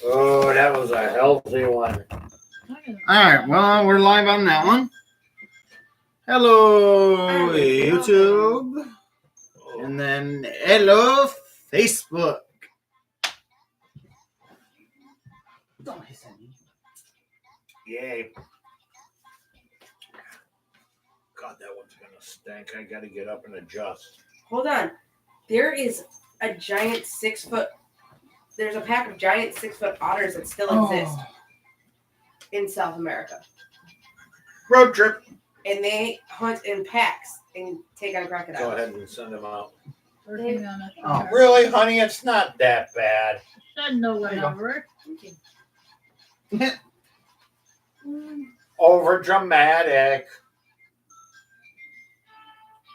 Oh, that was a healthy one. Alright, well, we're live on that one. Hello, YouTube. And then, hello, Facebook. Don't hiss at me. Yay. God, that one's gonna stink. I gotta get up and adjust. Hold on. There is a giant 6 foot. There's a pack of giant 6 foot otters that still exist in South America. Road trip. And they hunt in packs and take on crocodiles. Go ahead and send them out. Oh. Really, honey? It's not that bad. Said no whatever. Over dramatic.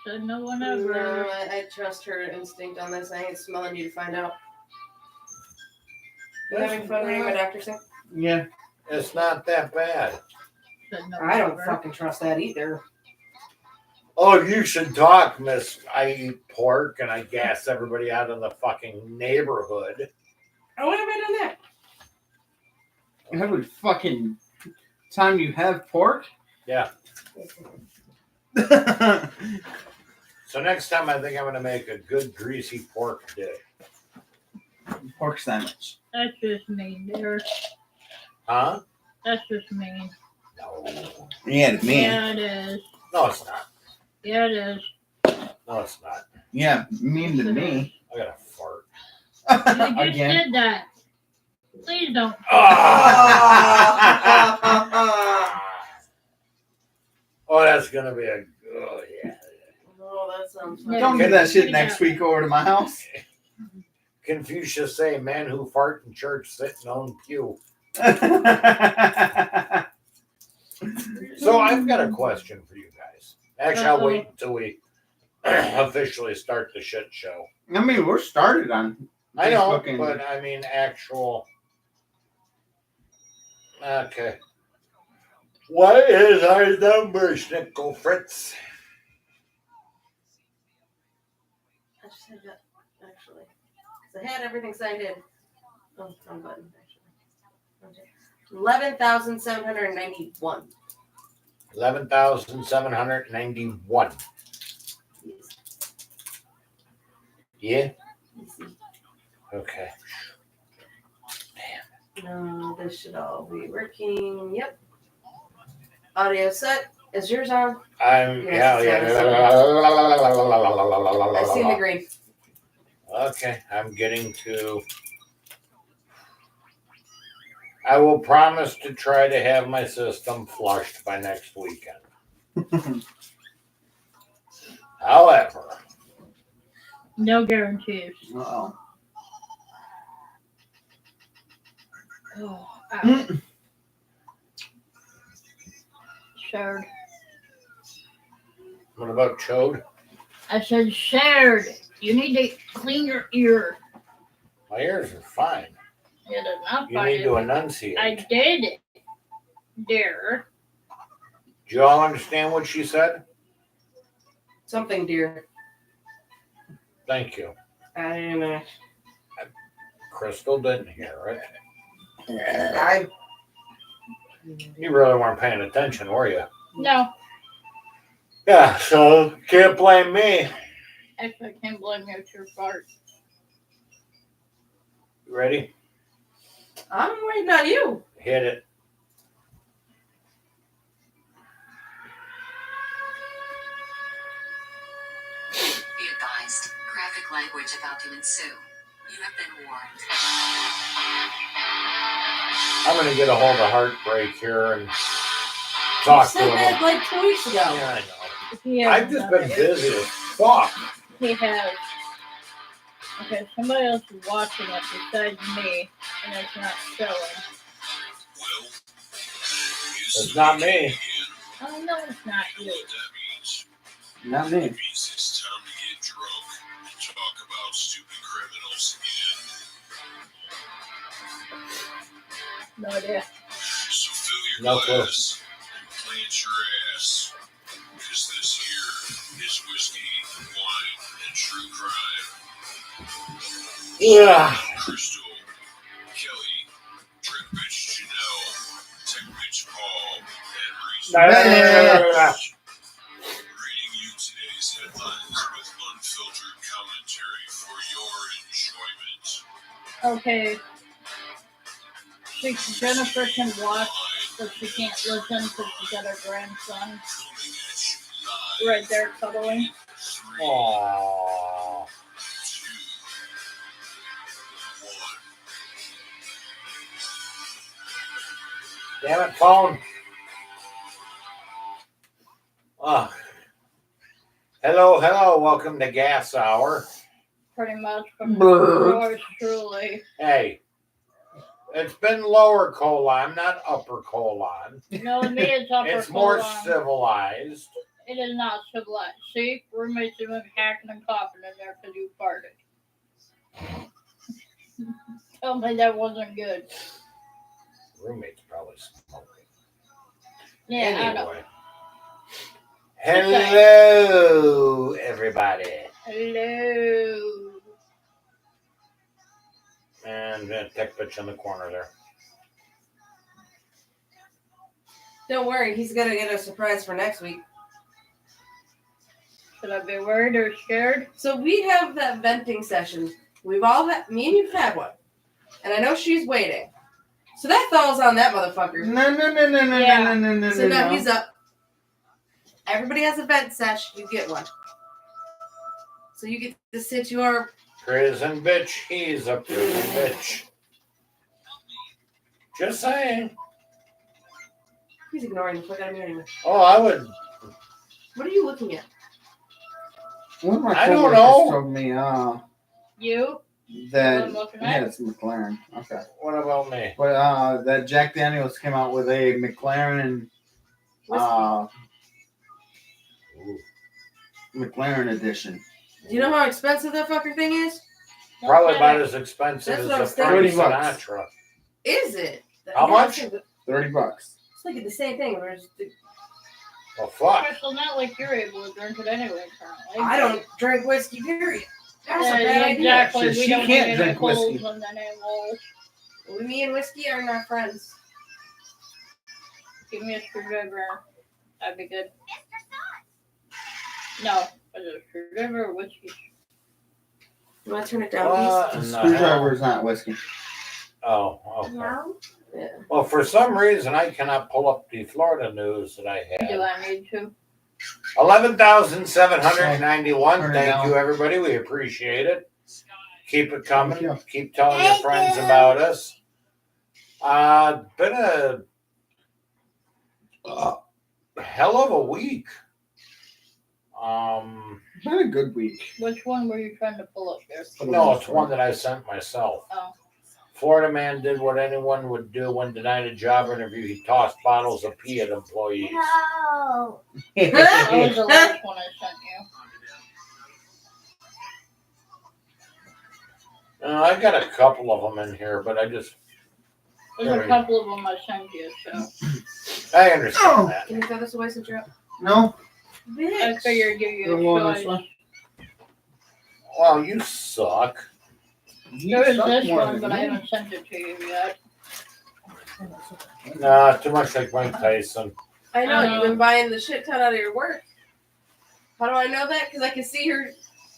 Said no whatever. No, I trust her instinct on this. I ain't smelling you to find out. You having fun reading my doctor's thing? Yeah. It's not that bad. Said no I don't whatever. fucking trust that either. Oh, you should talk, miss. I eat pork and I gas everybody out in the fucking neighborhood. Oh, when have I done that? Every fucking time you have pork? Yeah. So next time I think I'm going to make a good greasy pork dish. Pork sandwich. That's just mean, there. Huh? That's just mean. No. Yeah, to me. Yeah, it is. No, it's not. Yeah, it is. No, it's not. Yeah, mean to me. I got to fart. You just Again. said that. Please don't. Oh, that's going to be a... Oh, yeah. Oh, that sounds Yeah. Don't do that shit next week over to my house. Confucius say, man who fart in church sitting on pew. So I've got a question for you guys. Actually, I'll wait until we officially start the shit show. I mean, we're started on I know, Facebook and- but I mean actual... Okay. What is our number, Schnickel Fritz? I just had that, actually. Because I had everything signed in. Oh, wrong button, actually. Okay. 11,791. 11,791. Yeah? Easy. Okay. No, this should all be working. Yep. Audio set. Is yours on? I'm... Yes, Yeah. I see the green. Okay, I'm getting to... I will promise to try to have my system flushed by next weekend. However... No guarantees. Uh-oh. Oh, ow. Shared. What about chode? I said shared. You need to clean your ear. My ears are fine. It is not You fine. need to enunciate. I did, dear. Do you all understand what she said? Something, dear. Thank you. I don't know. Crystal didn't hear it. I You really weren't paying attention, were you? No, Yeah, so can't blame me. actually, I can't blame you. It's your fault. You ready? I'm waiting on you. Hit it. Be advised, graphic language about to ensue. You have been warned. I'm going to get a hold of Heartbreak here and talk You to said that him. like 2 weeks ago. Yeah, I know. He I've has just done been it. busy as fuck. He has. Okay, somebody else is watching it besides me, and it's not showing. It's not me. Oh, no, it's not you. Not me. It's time to get drunk and talk about stupid criminals again. No idea. So fill your No clue. glass and plant your ass. Because this here is whiskey, wine, and true crime. Yeah. Crystal, Reading you today's headlines with unfiltered commentary for your enjoyment. Okay. Jennifer can watch, but she can't listen because she's got her grandson Coming at you live. right there cuddling. 3, Aww. 2, 1. Damn it, phone. Oh. Hello, hello. Welcome to Gas Hour. Pretty much from Brr. yours truly. Hey, it's been lower colon, not upper colon. No, to me it's upper It's more colon. civilized. It is not civilized. See, roommates even hacking and coughing in there because you farted. Tell me that wasn't good. Roommates probably smoking. Yeah, I know. Anyway. Hello, everybody. Hello. And tech bitch in the corner there. Don't worry, he's gonna get a surprise for next week. Should I be worried or scared? So we have that venting session. We've all had, me and you've had one. And I know she's waiting. So that falls on that motherfucker. No. Yeah. So now he's up. Everybody has a vent sesh, you get one. So you get to sit your Prison bitch, he's a prison bitch. Just saying. he's ignoring the fuck out of me anyway. Oh, I would. What are you looking at? One of my I don't coworkers know. told me You? that I'm looking yeah, at. it's McLaren. Okay. What about me? But that Jack Daniels came out with a McLaren Ooh. McLaren edition. Do you know how expensive that fucker thing is? Probably about as expensive That's as what I a was thinking. Frank $30. Sinatra. Is it? How much? It's $30. like the same thing. Well, fuck. Especially not like you're able to drink it anyway, currently. I don't drink whiskey, period. That's a Yeah, bad idea. exactly. So We she don't can't need drink any holes whiskey. and any walls. Me and whiskey are not friends. Give me a screwdriver. That'd be good. No. Is it a screwdriver or whiskey? You want to turn it down, What The in the screwdriver hell? is not whiskey. Oh, please? okay. No. Yeah. Well, for some reason, I cannot pull up the Florida news that I Do had. I need to? 11,791. Turn it Thank down. you, everybody. We appreciate it. Keep it Thank coming. you. Keep telling your friends about us. Been a hell of a week. Not a good week. Which one were you trying to pull up there? No, it's one that I sent myself. Oh. Florida man did what anyone would do when denied a job interview. He tossed bottles of pee at employees. That was the last one I sent you. I got a couple of them in here, but I just There's a couple of them I sent you, so. I understand that. Can you throw this away since you're up? No. I Bitch. figured I'd give you The a one this choice. one. Well, you suck. You There is suck this more one, than but me. I haven't sent it to you yet. Nah, too much like Mike Tyson. I know, you've been buying the shit ton out of your work. How do I know that? Because I can see your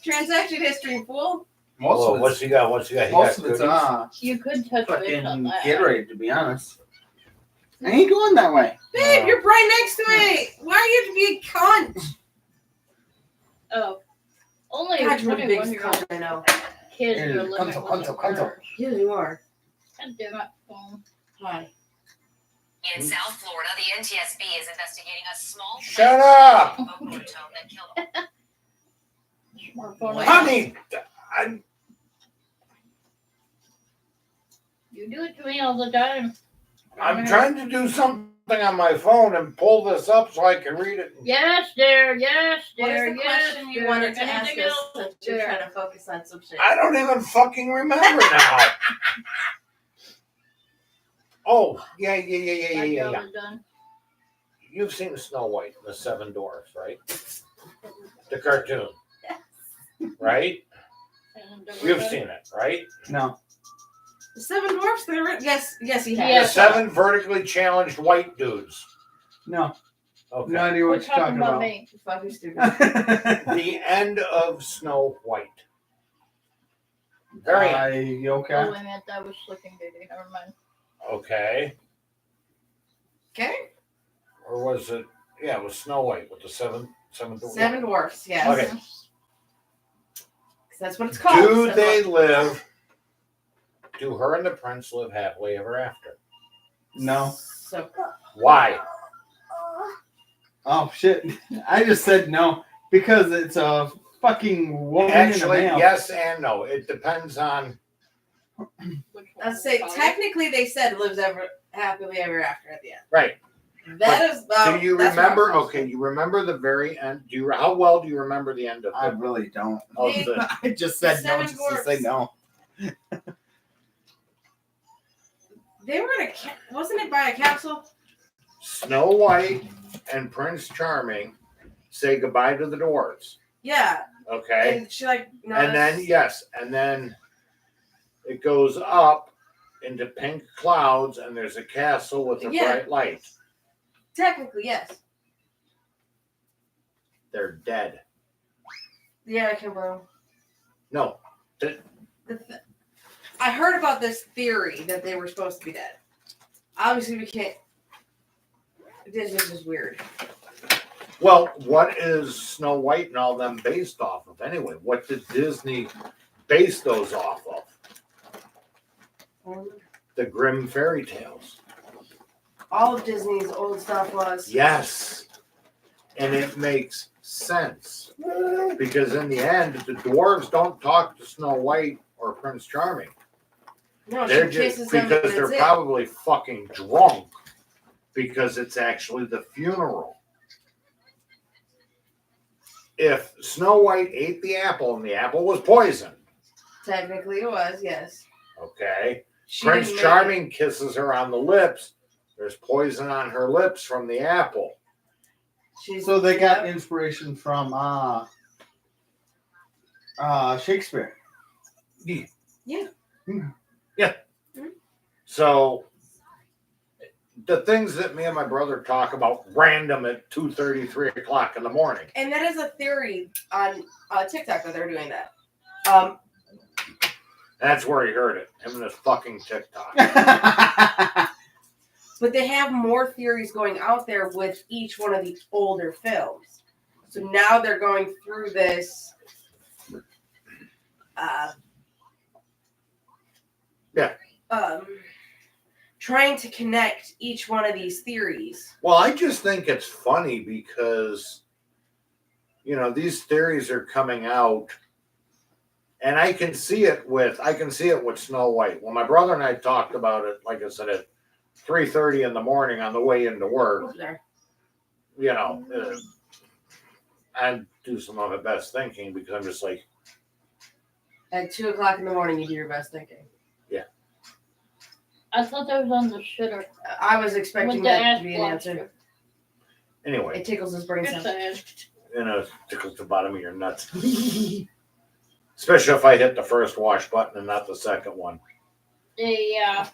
transaction history, fool. Most Well, of what's it's he got? What's he got? He most got of it's cookies? You could touch base fucking on that. Gatorade, to be honest. I ain't going that way. Babe, you're right next to it. Why do you have to be a cunt? Oh. Only God, you're the 21 biggest year old cunt I know. kids Hey, are living conto, with conto, their conto. parents. Yeah, you are. God damn it. Hi. In South Florida, the NTSB is investigating a small Shut up! Boca Raton that killed Smartphone. Honey, You do it to me all the time. I'm trying to do something on my phone and pull this up so I can read it. Yes, dear. Yes, What dear. is the yes, question you dear. wanted to ask Anything us else, since you're dear? trying to focus on some shit? I don't even fucking remember now. Oh, yeah. My job is done. You've seen Snow White and the Seven Dwarfs, right? The cartoon, right? You've seen it, right? No. The Seven Dwarfs? Yes, he has. The Yeah. seven vertically challenged white dudes. No. Okay. No idea We're what you're talking about. me. You fucking stupid. The end of Snow White. Very end. You okay? Oh, wait a minute, that was Sleeping Beauty. Never mind. Okay. Okay. Or was it? Yeah, it was Snow White with the seven dwarfs. Seven dwarfs. Yes. Okay. 'Cause that's what it's called. Do Seven they dwarfs. live? Do her and the prince live happily ever after? No. So Why? Oh shit! I just said no because it's a fucking woman and a Actually, male. yes and no. It depends on. Which one? I'd say Follow? technically they said lives ever happily ever after at the end. Right. That is. Do you that's what I was remember? supposed to Okay, say. you remember the very end. How well do you remember the end of I the? really don't. Of the I just said no Seven just to dwarfs. say no. They were in a. Wasn't it by a capsule? Snow White and Prince Charming say goodbye to the dwarves. Yeah. Okay. And she like. No, And then yes, and then it goes up into pink clouds, and there's a castle with a Yeah. bright light. technically yes. They're dead. Yeah, I can bro. No, I heard about this theory that they were supposed to be dead. Obviously, we can't. This is just weird. well, what is Snow White and all them based off of anyway? What did Disney base those off of? The Grimm fairy tales. All of Disney's old stuff was. Yes. And it makes sense. Because in the end, the dwarves don't talk to Snow White or Prince Charming. No, They're she just kisses them. because And they're that's it. probably fucking drunk. Because it's actually the funeral. If Snow White ate the apple and the apple was poison, Technically, it was yes. okay, She Prince didn't make Charming kisses her on the lips. There's poison on her lips from the apple. it. She's, So they got yeah. inspiration from Shakespeare. So the things that me and my brother talk about random at 2:30, 3 o'clock in the morning. And that is a theory on TikTok that they're doing that. That's where he heard it. Him and his fucking TikTok. But they have more theories going out there with each one of the older films. So now they're going through this. Yeah. Trying to connect each one of these theories. Well, I just think it's funny because, you know, these theories are coming out, and I can see it with Snow White. When my brother and I talked about it, like I said, at 3:30 in the morning on the way into work, Oops, sorry. you know, I do some of my best thinking because I'm just like, At 2 o'clock in the morning, you do your best thinking. I thought that was on the shitter. I was expecting With the that ass to be an answer. anyway, It tickles his brain Just cell. saying. you know, tickles the bottom of your nuts. Especially if I hit the first wash button and not the second one. Yeah.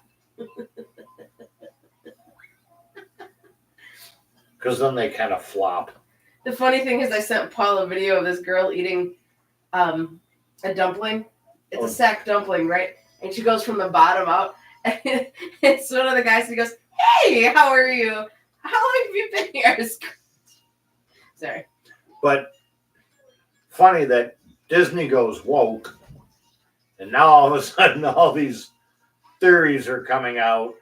Because then they kind of flop. The funny thing is, I sent Paul a video of this girl eating a dumpling. It's Oh. a sack dumpling, right? And she goes from the bottom up. And it's one of the guys, and he goes, "Hey, how are you? How long have you been here?" Sorry. But funny that Disney goes woke, and now all of a sudden all these theories are coming out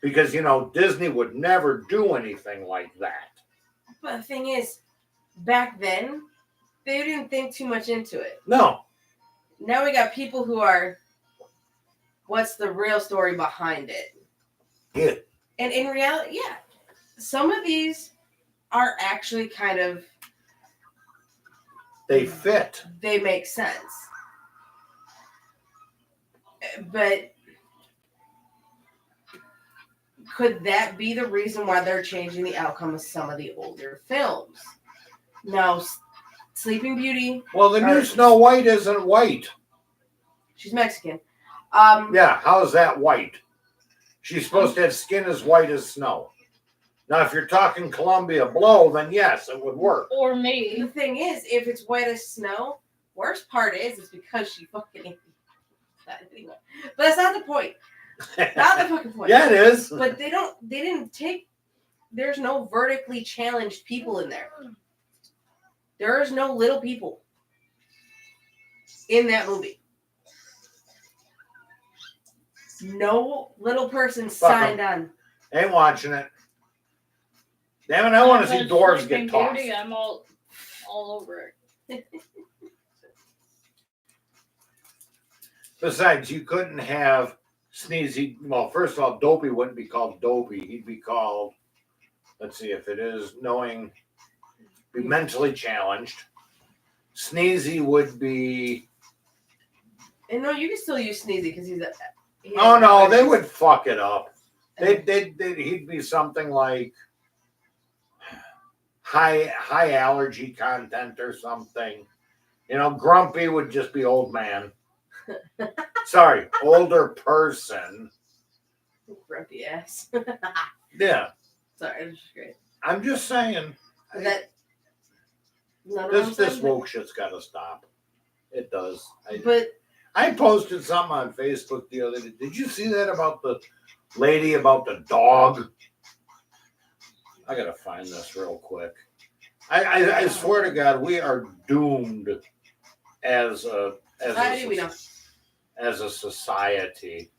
because, you know, Disney would never do anything like that. But the thing is, back then, they didn't think too much into it. No. Now we got people who are, what's the real story behind it? Yeah. And in reality, yeah, some of these are actually kind of, They fit. they make sense. But could that be the reason why they're changing the outcome of some of the older films? Now, Sleeping Beauty, Well, the new Snow White isn't white. she's Mexican. Yeah, how is that white? She's supposed to have skin as white as snow. Now, if you're talking Columbia Blow, then yes, it would work. Or me. The thing is, if it's white as snow, worst part is because she fucking anyway. But that's not the point. Not the fucking point. Yeah, it is. But they didn't take, there's no vertically challenged people in there. There's no little people in that movie. No little person Fuck 'em. signed on. Ain't watching it. Damn it, I want to see But dwarves Sleeping get tossed. Beauty, I'm all over it. Besides, you couldn't have Sneezy. Well, first of all, Dopey wouldn't be called Dopey. He'd be called, let's see if it is knowing, be mentally challenged. Sneezy would be. And no, you can still use Sneezy because he's a. Oh no, they would fuck it up. He'd be something like high allergy content or something. You know, Grumpy would just be old man. Sorry, older person. Grumpy ass. Yeah, Sorry, it was just great. I'm just saying. That. None of them This said woke shit's got to stop. It does. But I posted something on Facebook the other day. Did you see that about the lady about the dog? I gotta find this real quick. I swear to God, we are doomed as a how do we know? as a society.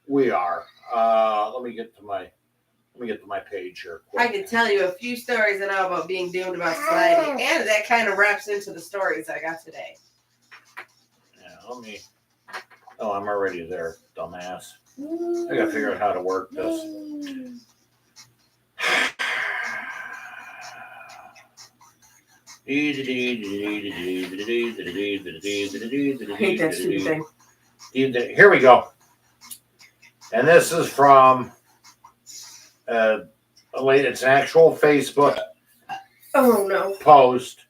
We are. Let me get to my page here. I can tell you a few stories I know about being doomed about society, and that kind of wraps into the stories I got today. Yeah, let me. Oh, I'm already there, dumbass. I gotta figure out how to work this. I hate that stupid thing. Here we go. And this is from a lady. It's an actual Facebook Oh no. post.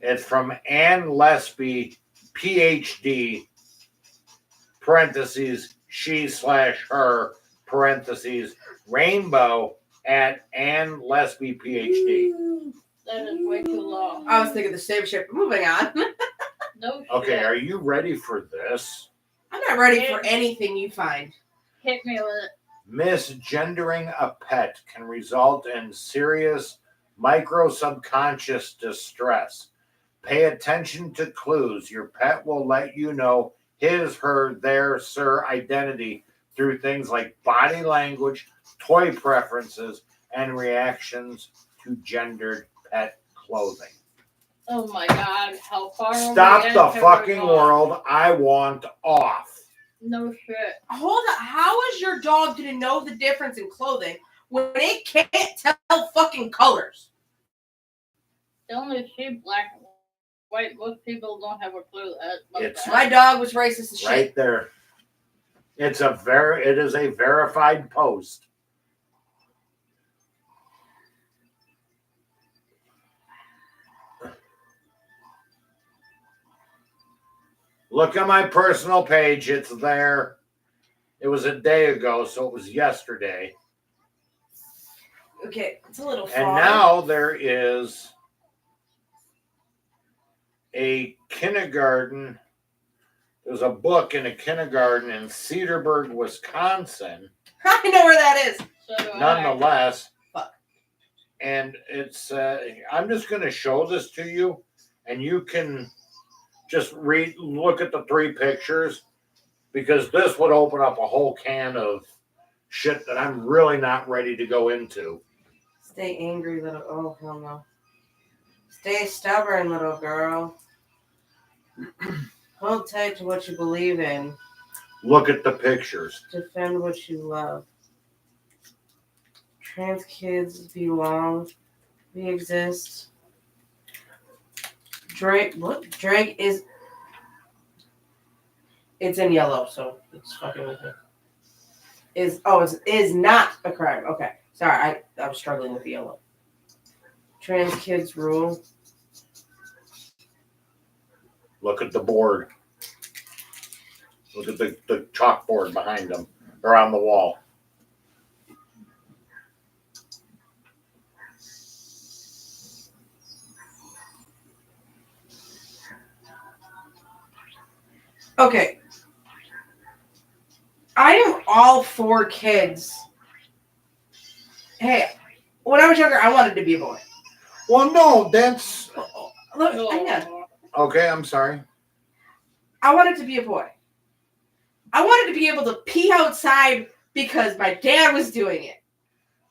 It's from Ann Lesby, PhD, parentheses, she/her, parentheses, rainbow at Ann Lesby, PhD. That is way too long. I was thinking the same shit. Moving on. No shit. Okay, are you ready for this? I'm not ready for anything you find. Hit me with it. Misgendering a pet can result in serious micro subconscious distress. Pay attention to clues. Your pet will let you know his, her, their, sir identity through things like body language, toy preferences, and reactions to gendered pet clothing. Oh my god, how far Stop over the edge have we fucking gone? world. I want off. No shit. Hold on. How is your dog going to know the difference in clothing when it can't tell fucking colors? They only see black and white. Most people don't have a clue about It's that. My dog was racist as shit. right there. It is a verified post. Look at my personal page. It's there. It was a day ago, so it was yesterday. Okay, it's a little And far. now there is a kindergarten. There's a book in a kindergarten in Cedarburg, Wisconsin. I know where that is. So do I. Nonetheless. Fuck. And it's, I'm just going to show this to you, and you can just look at the three pictures, because this would open up a whole can of shit that I'm really not ready to go into. Stay angry, little. Oh, hell no. Stay stubborn, little girl. Hold tight to what you believe in. Look at the pictures. Defend what you love. Trans kids belong. We exist. Drake. What? Drake is. It's in yellow, so it's fucking with me. Is not a crime. Okay. Sorry, I'm struggling with the yellow. Trans kids rule. Look at the board. Look at the chalkboard behind them, or on the wall. Okay. I am all for kids. Hey, when I was younger, I wanted to be a boy. Well, no, that's Look, hang on. okay. I'm sorry. I wanted to be a boy. I wanted to be able to pee outside because my dad was doing it.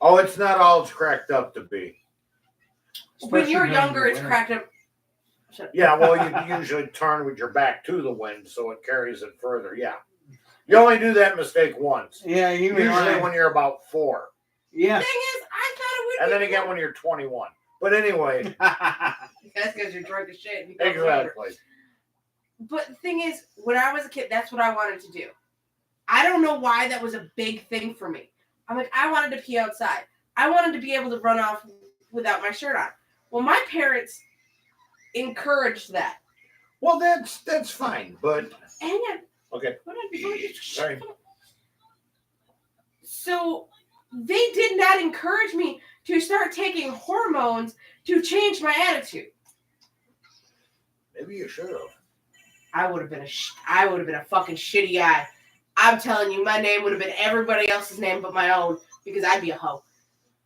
Oh, it's not all it's cracked up to be. When you're Especially younger, during it's the cracked up. Yeah, well, you usually turn with your back to the wind, so it carries it further. Yeah, you only do that mistake once. winter. Yeah, you mean Usually right. when you're about 4, Yeah. Thing is, I thought it would and be then again when you're 21. But anyway, That's because you're drunk as shit. And you don't remember. exactly. But the thing is, when I was a kid, that's what I wanted to do. I don't know why that was a big thing for me. I'm like, I wanted to pee outside. I wanted to be able to run off without my shirt on. Well, my parents encouraged that. Well, that's fine, but Hang on. okay. Hold on, before you- Sorry. So they did not encourage me to start taking hormones to change my attitude. Maybe you should have. I would have been a fucking shitty guy. I'm telling you, my name would have been everybody else's name but my own because I'd be a hoe.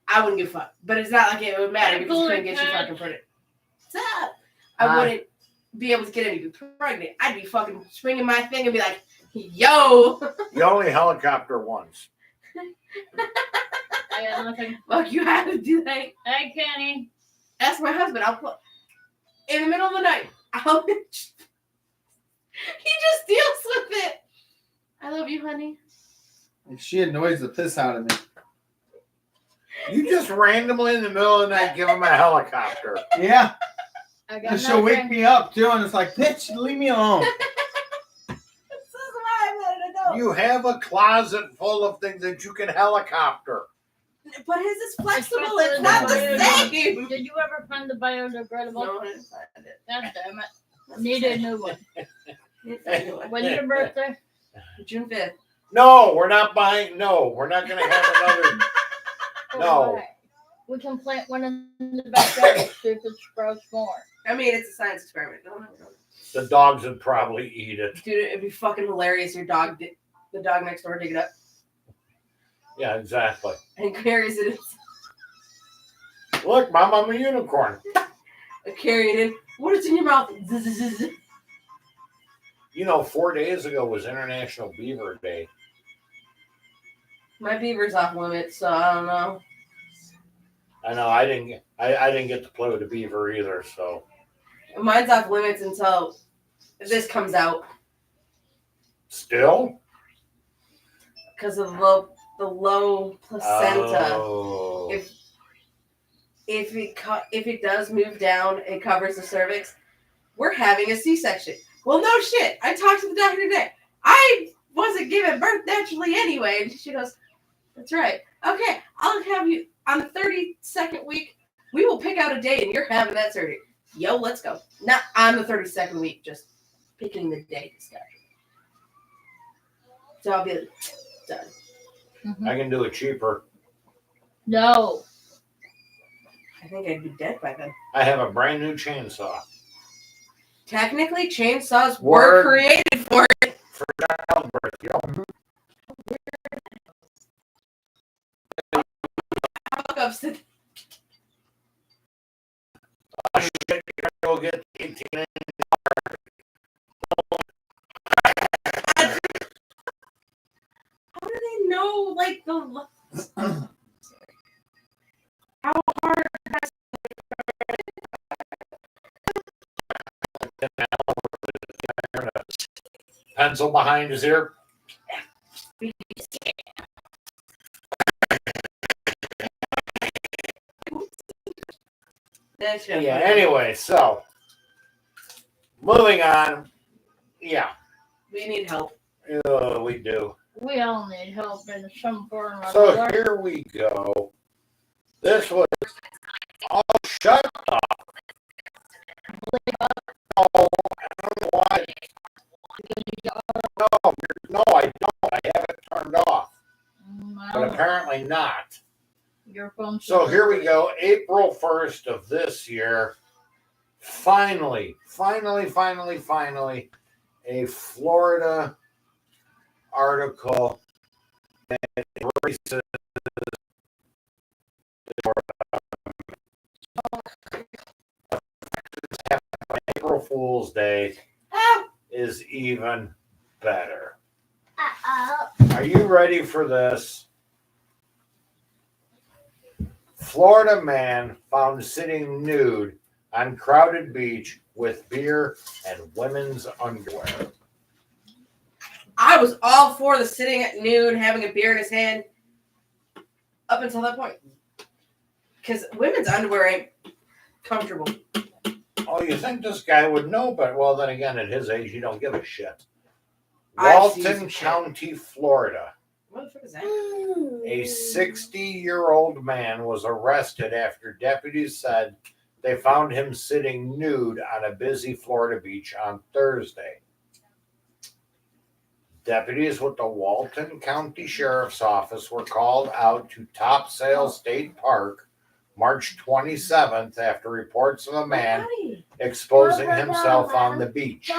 I wouldn't give a fuck. But it's not like it would matter because you couldn't get you fucking pregnant. What's up? I wouldn't be able to get anybody pregnant. I'd be fucking swinging my thing and be like, yo. You only helicopter once. I got nothing. Fuck, you have to do that. Hey, Kenny. Ask my husband. I'll put in the middle of the night. He just deals with it. I love you, honey. She annoys the piss out of me. You just randomly in the middle of the night give him a helicopter. Yeah. I got And she'll wake nothing. me up too, and it's like, bitch, leave me alone. This is why I wanted to know. You have a closet full of things that you can helicopter. But his is flexible. Especially It's not the the same. Did you ever find the biodegradable? No, I didn't find it. God damn it. Need a new one. Didn't find it. When's your birthday? June 5th. No, we're not buying. No, we're not going to have another. No. Why? We can plant one in the backyard, see if it sprouts more. I mean, it's a science experiment. No. The dogs would probably eat it. Dude, it'd be fucking hilarious. The dog next door dig it up Yeah, exactly. and carries it. Look, Mom, I'm a unicorn. Carry it in. What is in your mouth? Zzz. You know, 4 days ago was International Beaver Day. My beaver's off limits, so I don't know. I know I didn't get to play with a beaver either. So Mine's off limits until this comes out still because of the low placenta. Oh. If it does move down, it covers the cervix. We're having a C-section. Well, no shit. I talked to the doctor today. I wasn't giving birth naturally anyway. And she goes, "That's right. Okay, I'll have you on the 32nd week. We will pick out a date, and you're having that surgery. Yo, let's go. Not on the 32nd week, just picking the date and stuff. So I'll be done. I can do it cheaper. No. I think I'd be dead by then. I have a brand new chainsaw. Technically, chainsaws Word. were created for it. For childbirth, yo. Hookups to Shit, you're gonna go get 18 inch. How do they know, like, the... How hard... Pencil behind his ear. That's Yeah, anyway, so moving on. Yeah, We need help. we do. We all need help in some form or So other. here we go. This was all shut up. Oh, I don't know why. No, I don't. I have it turned off, but apparently not. Your phone. So here we go. April 1st of this year. Finally, a Florida article that embraces April Fool's Day is even better. Are you ready for this? Florida man found sitting nude on crowded beach with beer and women's underwear. I was all for the sitting at noon, having a beer in his hand, up until that point. Because women's underwear ain't comfortable. Oh, you think this guy would know, but well, then again, at his age, you don't give a shit. I've seen some Walton shit. County, Florida. What the fuck is that? A 60-year-old man was arrested after deputies said they found him sitting nude on a busy Florida beach on Thursday. Deputies with the Walton County Sheriff's Office were called out to Topsail State Park March 27th after reports of a man exposing himself on the beach.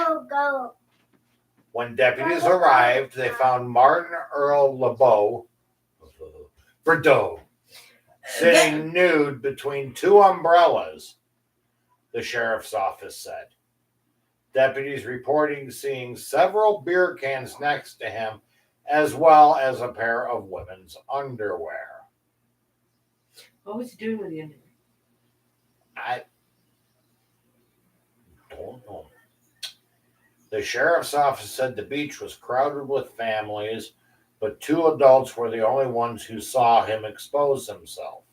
When deputies arrived, they found Martin Earl Bordeaux sitting nude between two umbrellas, the sheriff's office said. Deputies reporting seeing several beer cans next to him, as well as a pair of women's underwear. What was he doing with the underwear? I don't know. The sheriff's office said the beach was crowded with families, but two adults were the only ones who saw him expose himself.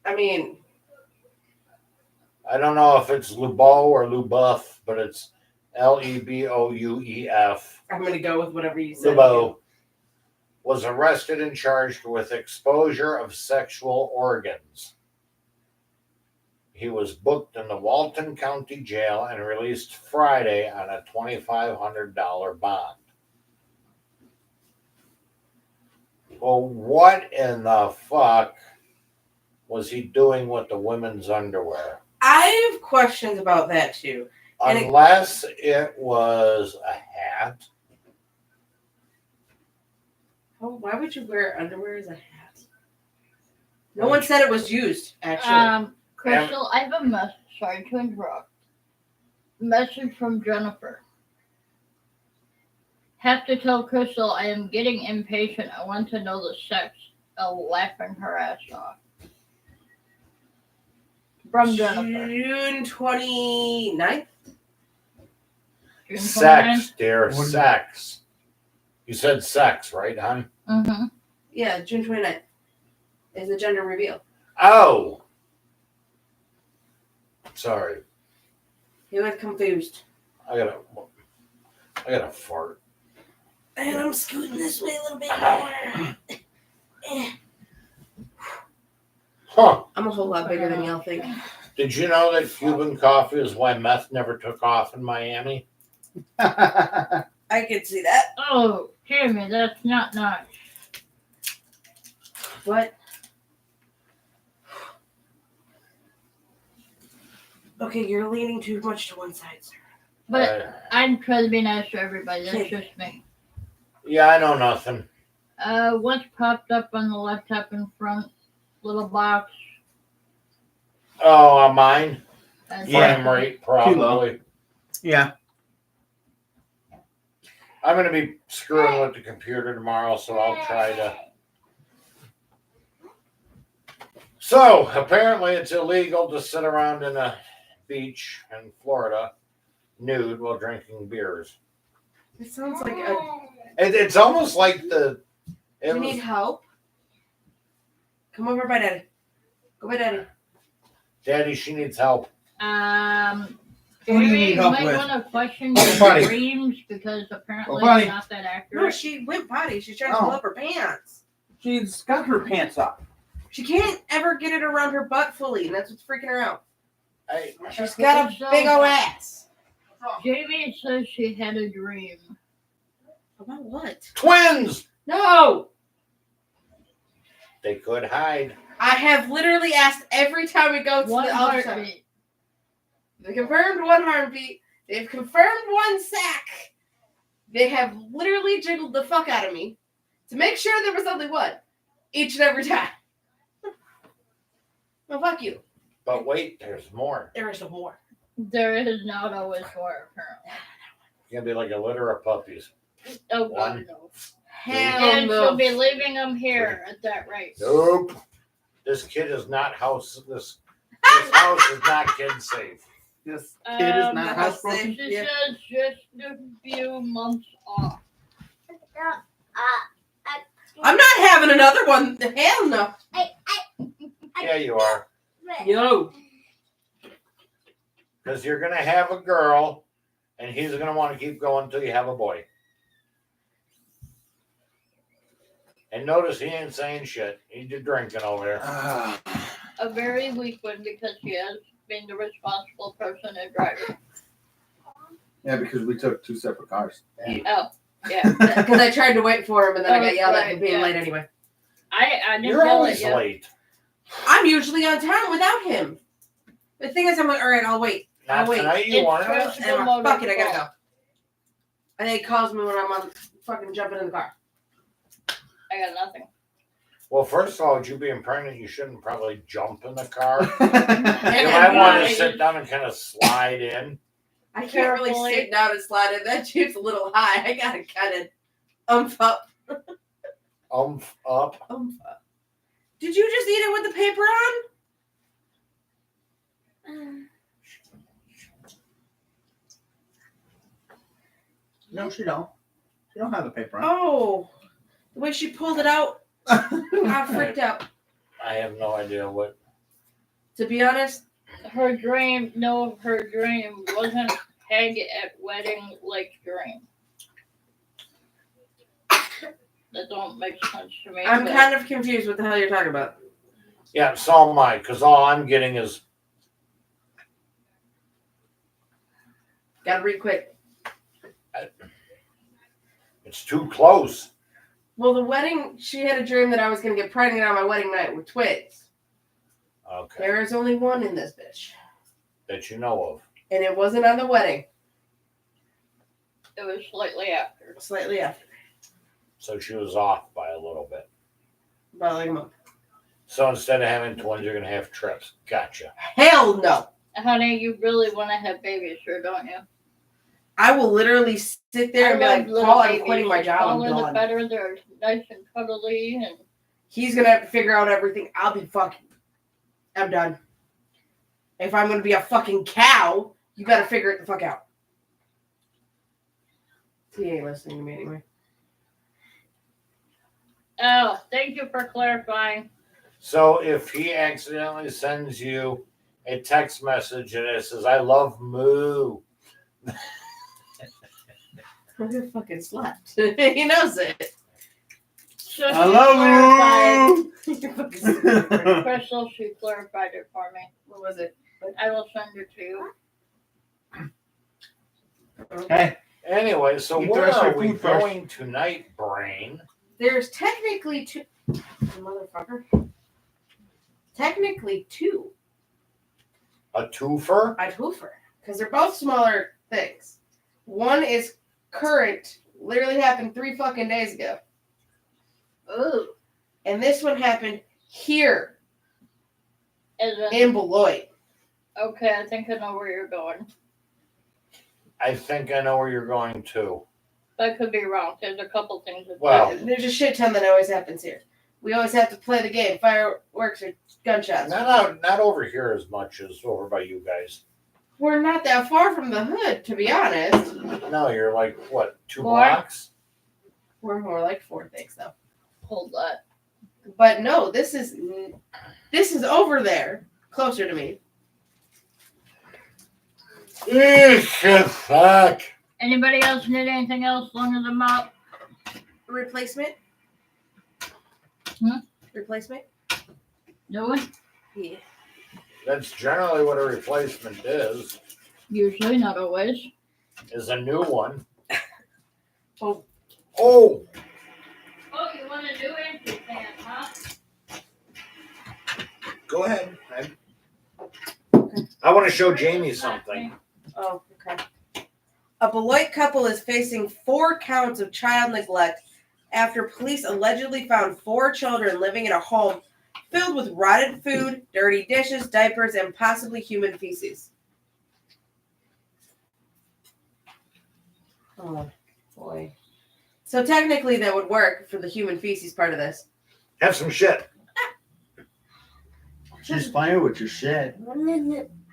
I mean, I don't know if it's Lubeau or Lubuff, but it's Lebouef. I'm going to go with whatever you said. Lubeau was arrested and charged with exposure of sexual organs. He was booked in the Walton County Jail and released Friday on a $2,500 bond. Well, what in the fuck was he doing with the women's underwear? I have questions about that too. And Unless it was a hat. Oh, why would you wear underwear as a hat? No one said it was used, actually. Crystal, I have a message. Sorry to interrupt. Message from Jennifer. Have to tell Crystal I am getting impatient. I want to know the sex. Laughing her ass off. From Jennifer. June 29th? June Sex, dear, What- sex. You said sex, right, hon? Mm-hmm. Yeah, June 29th is the gender reveal. Oh! Sorry. He was confused. I gotta fart. And I'm scooting this way a little bit more. Huh. I'm a whole lot bigger than y'all think. Did you know that Cuban coffee is why meth never took off in Miami? I could see that. Oh, Jeremy, that's not nice. What? Okay, you're leaning too much to one side, sir. But I'm trying to be nice to everybody. That's just me. Yeah, I know nothing. What's popped up on the laptop in front? Little box. Oh, mine? That's Frame rate, probably. Yeah. I'm going to be screwing with the computer tomorrow, so I'll try to. So, apparently it's illegal to sit around in a beach in Florida nude while drinking beers. It sounds like a. It's almost like the. You need help? Come over by Daddy. Go by Daddy. Daddy, she needs help. What do you need Jeremy, you help might with? want to question Oh, your buddy. dreams because apparently Oh, buddy. it's not that No, accurate. she went potty. She's trying to Oh. pull up her pants. She's got her pants up. She can't ever get it around her butt fully, and that's what's freaking her out. Hey, She's got a big ol' ass. Jamie says she had a dream. About what? twins! No! They could hide. I have literally asked every time we go to One the ultrasound. heartbeat. They confirmed one heartbeat. They've confirmed one sack. They have literally jiggled the fuck out of me to make sure there was only one each and every time. Well, fuck you. But wait, there's more. There is some more. There is not always more, apparently. It's gonna be like a litter of puppies. Oh, One. God, no. Hell And no. she'll be leaving them here at that rate. Nope. This kid is not house. This house is not kid safe. This kid is not house housebroken. She Yeah. says just a few months off. I'm not having another one. Hell no. Yeah, you are. Yo. Because you're gonna have a girl, and he's gonna want to keep going until you have a boy. And notice he ain't saying shit. He's just drinking over there. A very weak one because she has been the responsible person and driver. Yeah, because we took 2 separate cars. Oh, yeah. Because I tried to wait for him and then I got Oh, yelled at right, for being yeah. late anyway. I didn't You're yell always at you. late. I'm usually on time without him. The thing is, I'm like, all right, I'll wait. Not wait. tonight, you It's weren't. first- And I'm like, fuck it, I gotta go. And then he calls me when I'm on fucking jumping in the car. I got nothing. Well, first of all, with you being pregnant, you shouldn't probably jump in the car. You And might want right. to sit down and kind of slide in. I can't really Carefully. sit down and slide in. That jeep's a little high. I gotta kind of umph up. Up. Umph up. Did you just eat it with the paper on? No, she don't. She don't have the paper on. Oh, the way she pulled it out, I freaked out. I have no idea what. To be honest, Her dream wasn't peg at wedding like dream. That don't make sense to me. I'm but kind of confused what the hell you're talking about. Yeah, so am I, because all I'm getting is Gotta read quick. it's too close. Well, the wedding, she had a dream that I was gonna get pregnant on my wedding night with twins. Okay, There is only one in this bitch. that you know of. And it wasn't on the wedding. it was slightly after. Slightly after. So she was off by a little bit. About like a month. So instead of having twins, you're gonna have trips. Gotcha. Hell no. Honey, you really want to have babies, sure, don't you? I will literally sit there and be like, little Paul, I'm babies. quitting my job. I'm Smaller the gone. better. They're nice and cuddly, and He's gonna have to figure out everything. I'll be fucking. I'm done. If I'm gonna be a fucking cow, you gotta figure it the fuck out. He ain't listening to me anyway. oh, thank you for clarifying. So if he accidentally sends you a text message and it says, "I love Moo," He fucking slept. He knows it. So she Hello. What clarified- Crystal, she clarified it for me. was it? I will send it to you. Hey, anyway, so Eat the where rest of are your we food first. going tonight, Brain? There's technically two. Motherfucker. Technically two. A twofer? I'd hoofer. Because they're both smaller things. One is current, literally happened 3 fucking days ago. Ooh. And this one happened here As in, in Beloit. okay, I think I know where you're going. I think I know where you're going to. I could be wrong. There's a couple things. That Well, There's a shit ton that always happens here. We always have to play the game. Fireworks or gunshots. not over here as much as over by you guys. We're not that far from the hood, to be honest. No, you're like, what, 2 More? blocks? We're more like 4 things, though. hold that. But no, this is over there, closer to me. Fuck. Anybody else need anything else longer than mop? Replacement? Hmm? Replacement? No one? Yeah. That's generally what a replacement is Usually, not always. a new one. Oh. Oh, Oh, you want to do entry pan, huh? go ahead. I want to show Jamie something. Oh, okay. A Beloit couple is facing 4 counts of child neglect after police allegedly found 4 children living in a home filled with rotted food, dirty dishes, diapers, and possibly human feces. Oh, boy. So technically that would work for the human feces part of this. Have some shit. She's playing with your shit.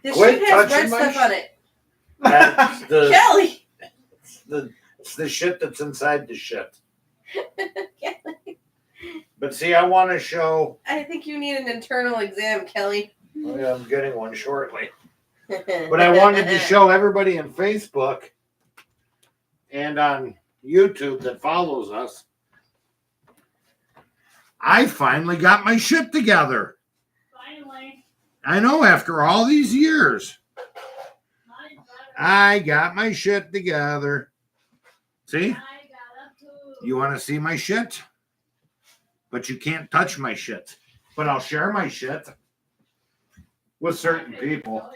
This Quit shit has red touching my stuff on it. That's the, Kelly! it's the shit that's inside the shit. Kelly. But see, I want to show. I think you need an internal exam, Kelly. Oh, yeah, I'm getting one shortly. But I wanted to show everybody on Facebook and on YouTube that follows us. I finally got my shit together. Finally. I know, after all these years. I got my shit together. See? You want to see my shit? But you can't touch my shit. But I'll share my shit with certain people.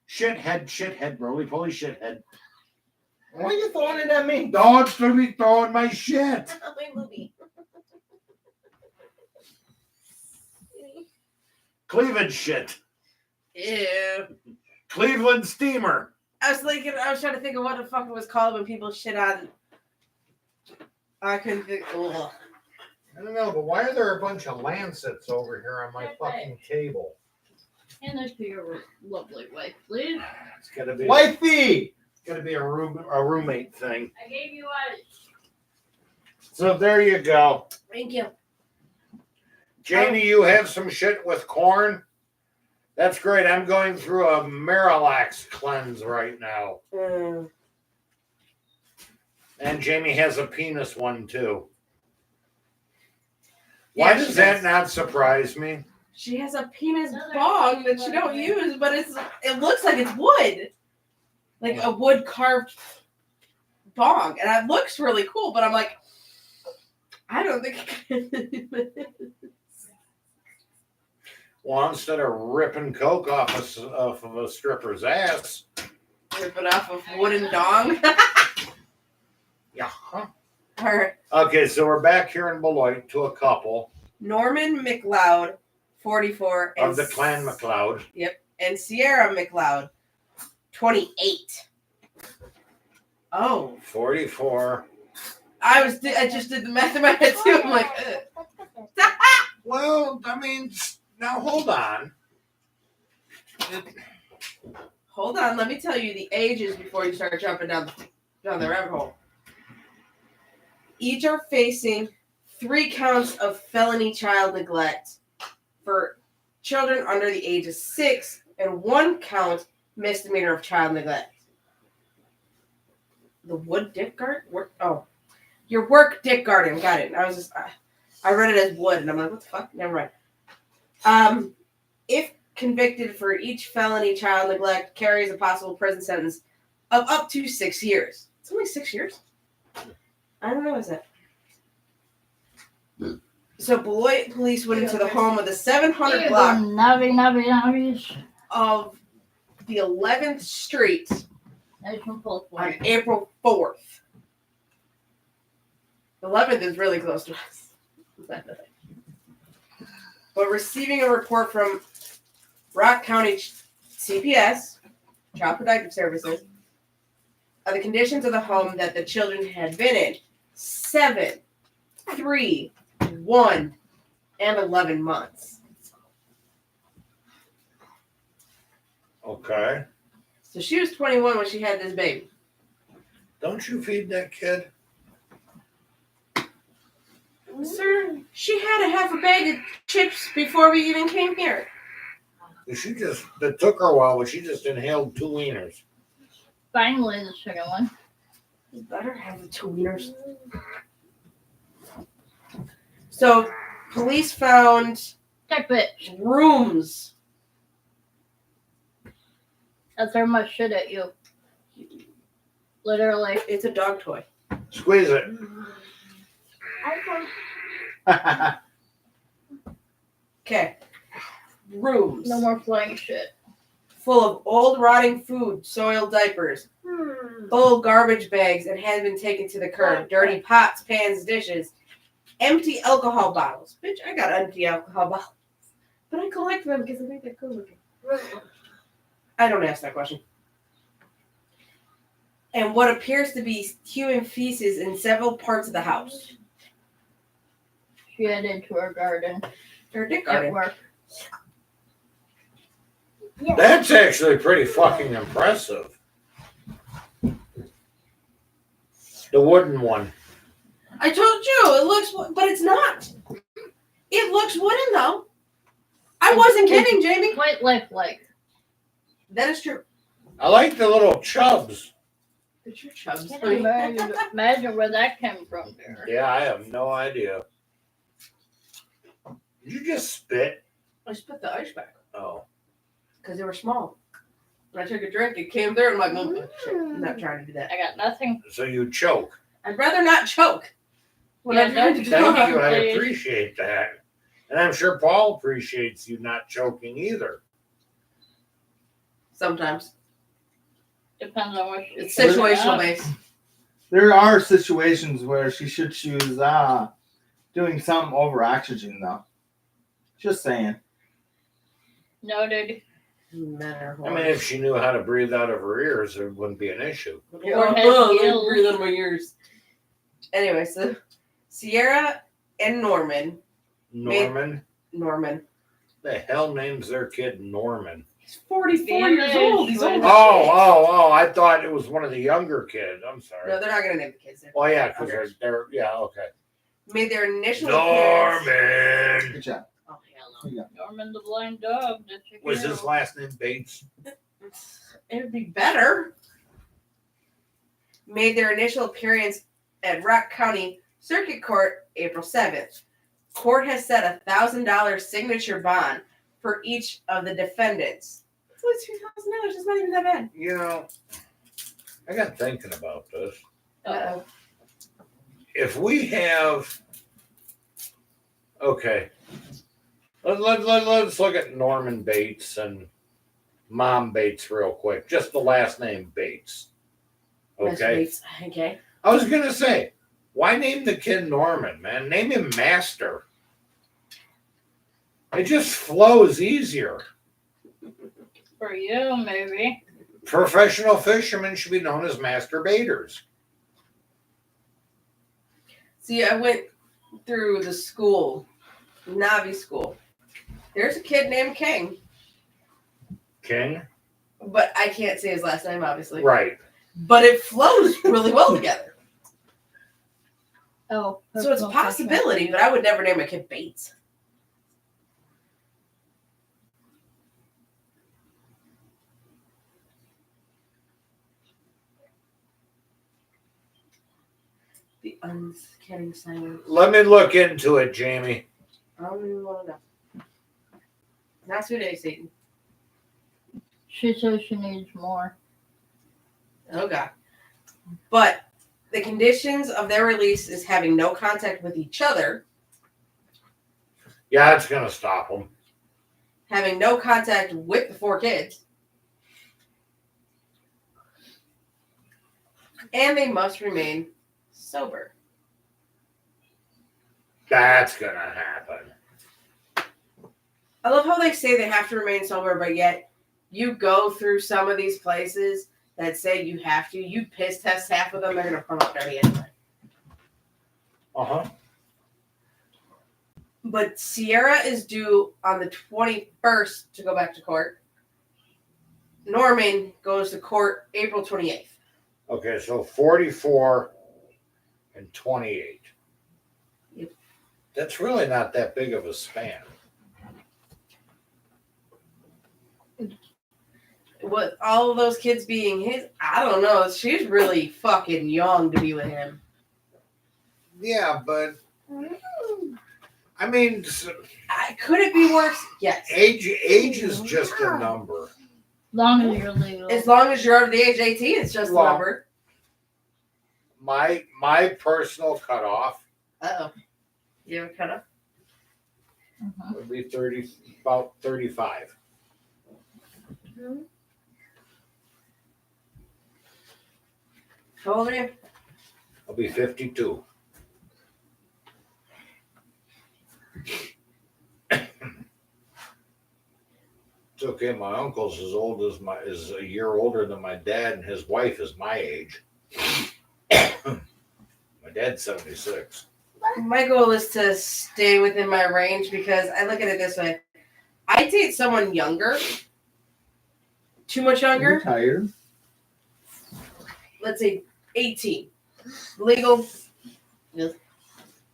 Shithead, roly-poly shithead. Why are you throwing it at me? Don't be throwing my shit. Cleveland shit. Ew. Cleveland steamer. I was trying to think of what the fuck it was called when people shit on. I couldn't think. Ugh. I don't know, but why are there a bunch of Lancets over here on my fucking table? Hand this to your lovely wife, please. It's gotta be. Wifey! It's gotta be a roommate thing. I gave you ice. So there you go. Thank you. Janie, you have some shit with corn? That's great. I'm going through a Marilax cleanse right now. Mm. And Jamie has a penis one too. Yeah, Why she does that does. not surprise me? She has a penis bong that she don't use, but it looks like it's wood. Like a wood carved bong. And it looks really cool, but I'm like, I don't think Well, instead of ripping coke off of a stripper's ass. rip it off of wooden dong. Yeah. Or Okay, so we're back here in Beloit to a couple Norman McLeod, 44. of the Clan McLeod. And Sierra McLeod, 28. Oh. 44. I just did the math in my head too. I'm like, ugh. Well, I mean, now hold on. Hold on, let me tell you the ages before you start jumping down the rabbit hole. Each are facing 3 counts of felony child neglect for children under the age of 6 and 1 count misdemeanor of child neglect. The wood dick guard? Oh, your work dick guardian. Got it. I read it as wood, and I'm like, what the fuck? Never mind. If convicted for each felony child neglect, carries a possible prison sentence of up to 6 years. It's only 6 years? I don't know, is it? So Beloit police went into the home of the 700 block of the 11th Street on April 4th. 11th is really close to us. But receiving a report from Rock County CPS, Child Protective Services, of the conditions of the home that the children had been in 7, 3, 1, and 11 months. Okay. So she was 21 when she had this baby. Don't you feed that kid? Sir, she had a half a bag of chips before we even came here. That took her a while, but she just inhaled 2 wieners. Finally, the second one. You better have the 2 wieners. So, police found That bitch. rooms. I'll throw my shit at you. Literally. It's a dog toy. Squeeze it. Okay. Rooms. No more flying shit. full of old rotting food, soiled diapers, full garbage bags that had been taken to the curb, dirty pots, pans, dishes, empty alcohol bottles. Bitch, I got empty alcohol bottles. But I collect them because I think they're cool looking. I don't ask that question. And what appears to be human feces in several parts of the house. She headed to her garden Her dick at garden. work. That's actually pretty fucking impressive. The wooden one. I told you, it looks, but it's not. It looks wooden though. I wasn't kidding, Jamie. Quite lifelike. That is true. I like the little chubs. But your chubs. Can't imagine where that came from there. Yeah, I have no idea. Did you just spit? I spit the ice back Oh. because they were small. When I took a drink, it came through, and I'm like, shit, I'm not trying to do that. I got nothing. So you choke. I'd rather not choke when Yeah, I'm trying to don't- Thank you. I Please. appreciate that. And I'm sure Paul appreciates you not choking either. Sometimes Depends on what it's she's situational based. There are situations where she should choose doing something over oxygen, though. Just saying. Noted. Matter I mean, if she knew how to breathe out of her ears, it wouldn't be an issue. or has let gills. me breathe out of my ears. Anyway, so Sierra and Norman. Norman? The hell names their kid Norman? He's 44 Damn years it. old. He's old. Oh, I thought it was one of the younger kids. I'm sorry. No, they're not gonna name the kids. Oh, yeah, because they're, yeah, okay. Made their initial appearance. Norman! Good job. Oh hell no. Norman the blind dog. Did you Was hear? his last name Bates? It would be better. Made their initial appearance at Rock County Circuit Court April 7th. Court has set $1,000 signature bond for each of the defendants. It's only $2,000. It's not even that bad. You know, I got thinking about this. Uh-oh. If we have, okay, let's look at Norman Bates and Mom Bates real quick. Just the last name Bates. Okay. Okay. I was gonna say, why name the kid Norman, man? Name him Master. It just flows easier. For you, maybe. Professional fishermen should be known as masturbators. See, I went through the school, Navi school. There's a kid named King, King? but I can't say his last name, obviously. Right. But it flows really well together. Oh. So it's a possibility, but I would never name a kid Bates. The uncanny silence. Let me look into it, Jamie. I don't even want to know. Not today, Satan. She says she needs more. Oh, God. But the conditions of their release is having no contact with each other, Yeah, it's gonna stop them. having no contact with the 4 kids, and they must remain sober. That's gonna happen. I love how they say they have to remain sober, but yet you go through some of these places that say you have to. You piss test half of them, they're going to come up dirty anyway. Uh-huh. But Sierra is due on the 21st to go back to court. Norman goes to court April 28th. Okay, so 44 and 28. Yep. That's really not that big of a span. With all of those kids being his, I don't know. She's really fucking young to be with him. Yeah, but I mean, Could it be worse? Yes. age is just a number. Long as you're legal. As long as you're over the age 18, it's just a Well- number. My personal cutoff Uh-oh. You ever cut up? Mhm. would be about 35. How old are you? I'll be 52. It's okay. My uncle's as old as is a year older than my dad, and his wife is my age. My dad's 76. My goal is to stay within my range because I look at it this way. I date someone younger, too much younger. You're tired. Let's say 18. Legal.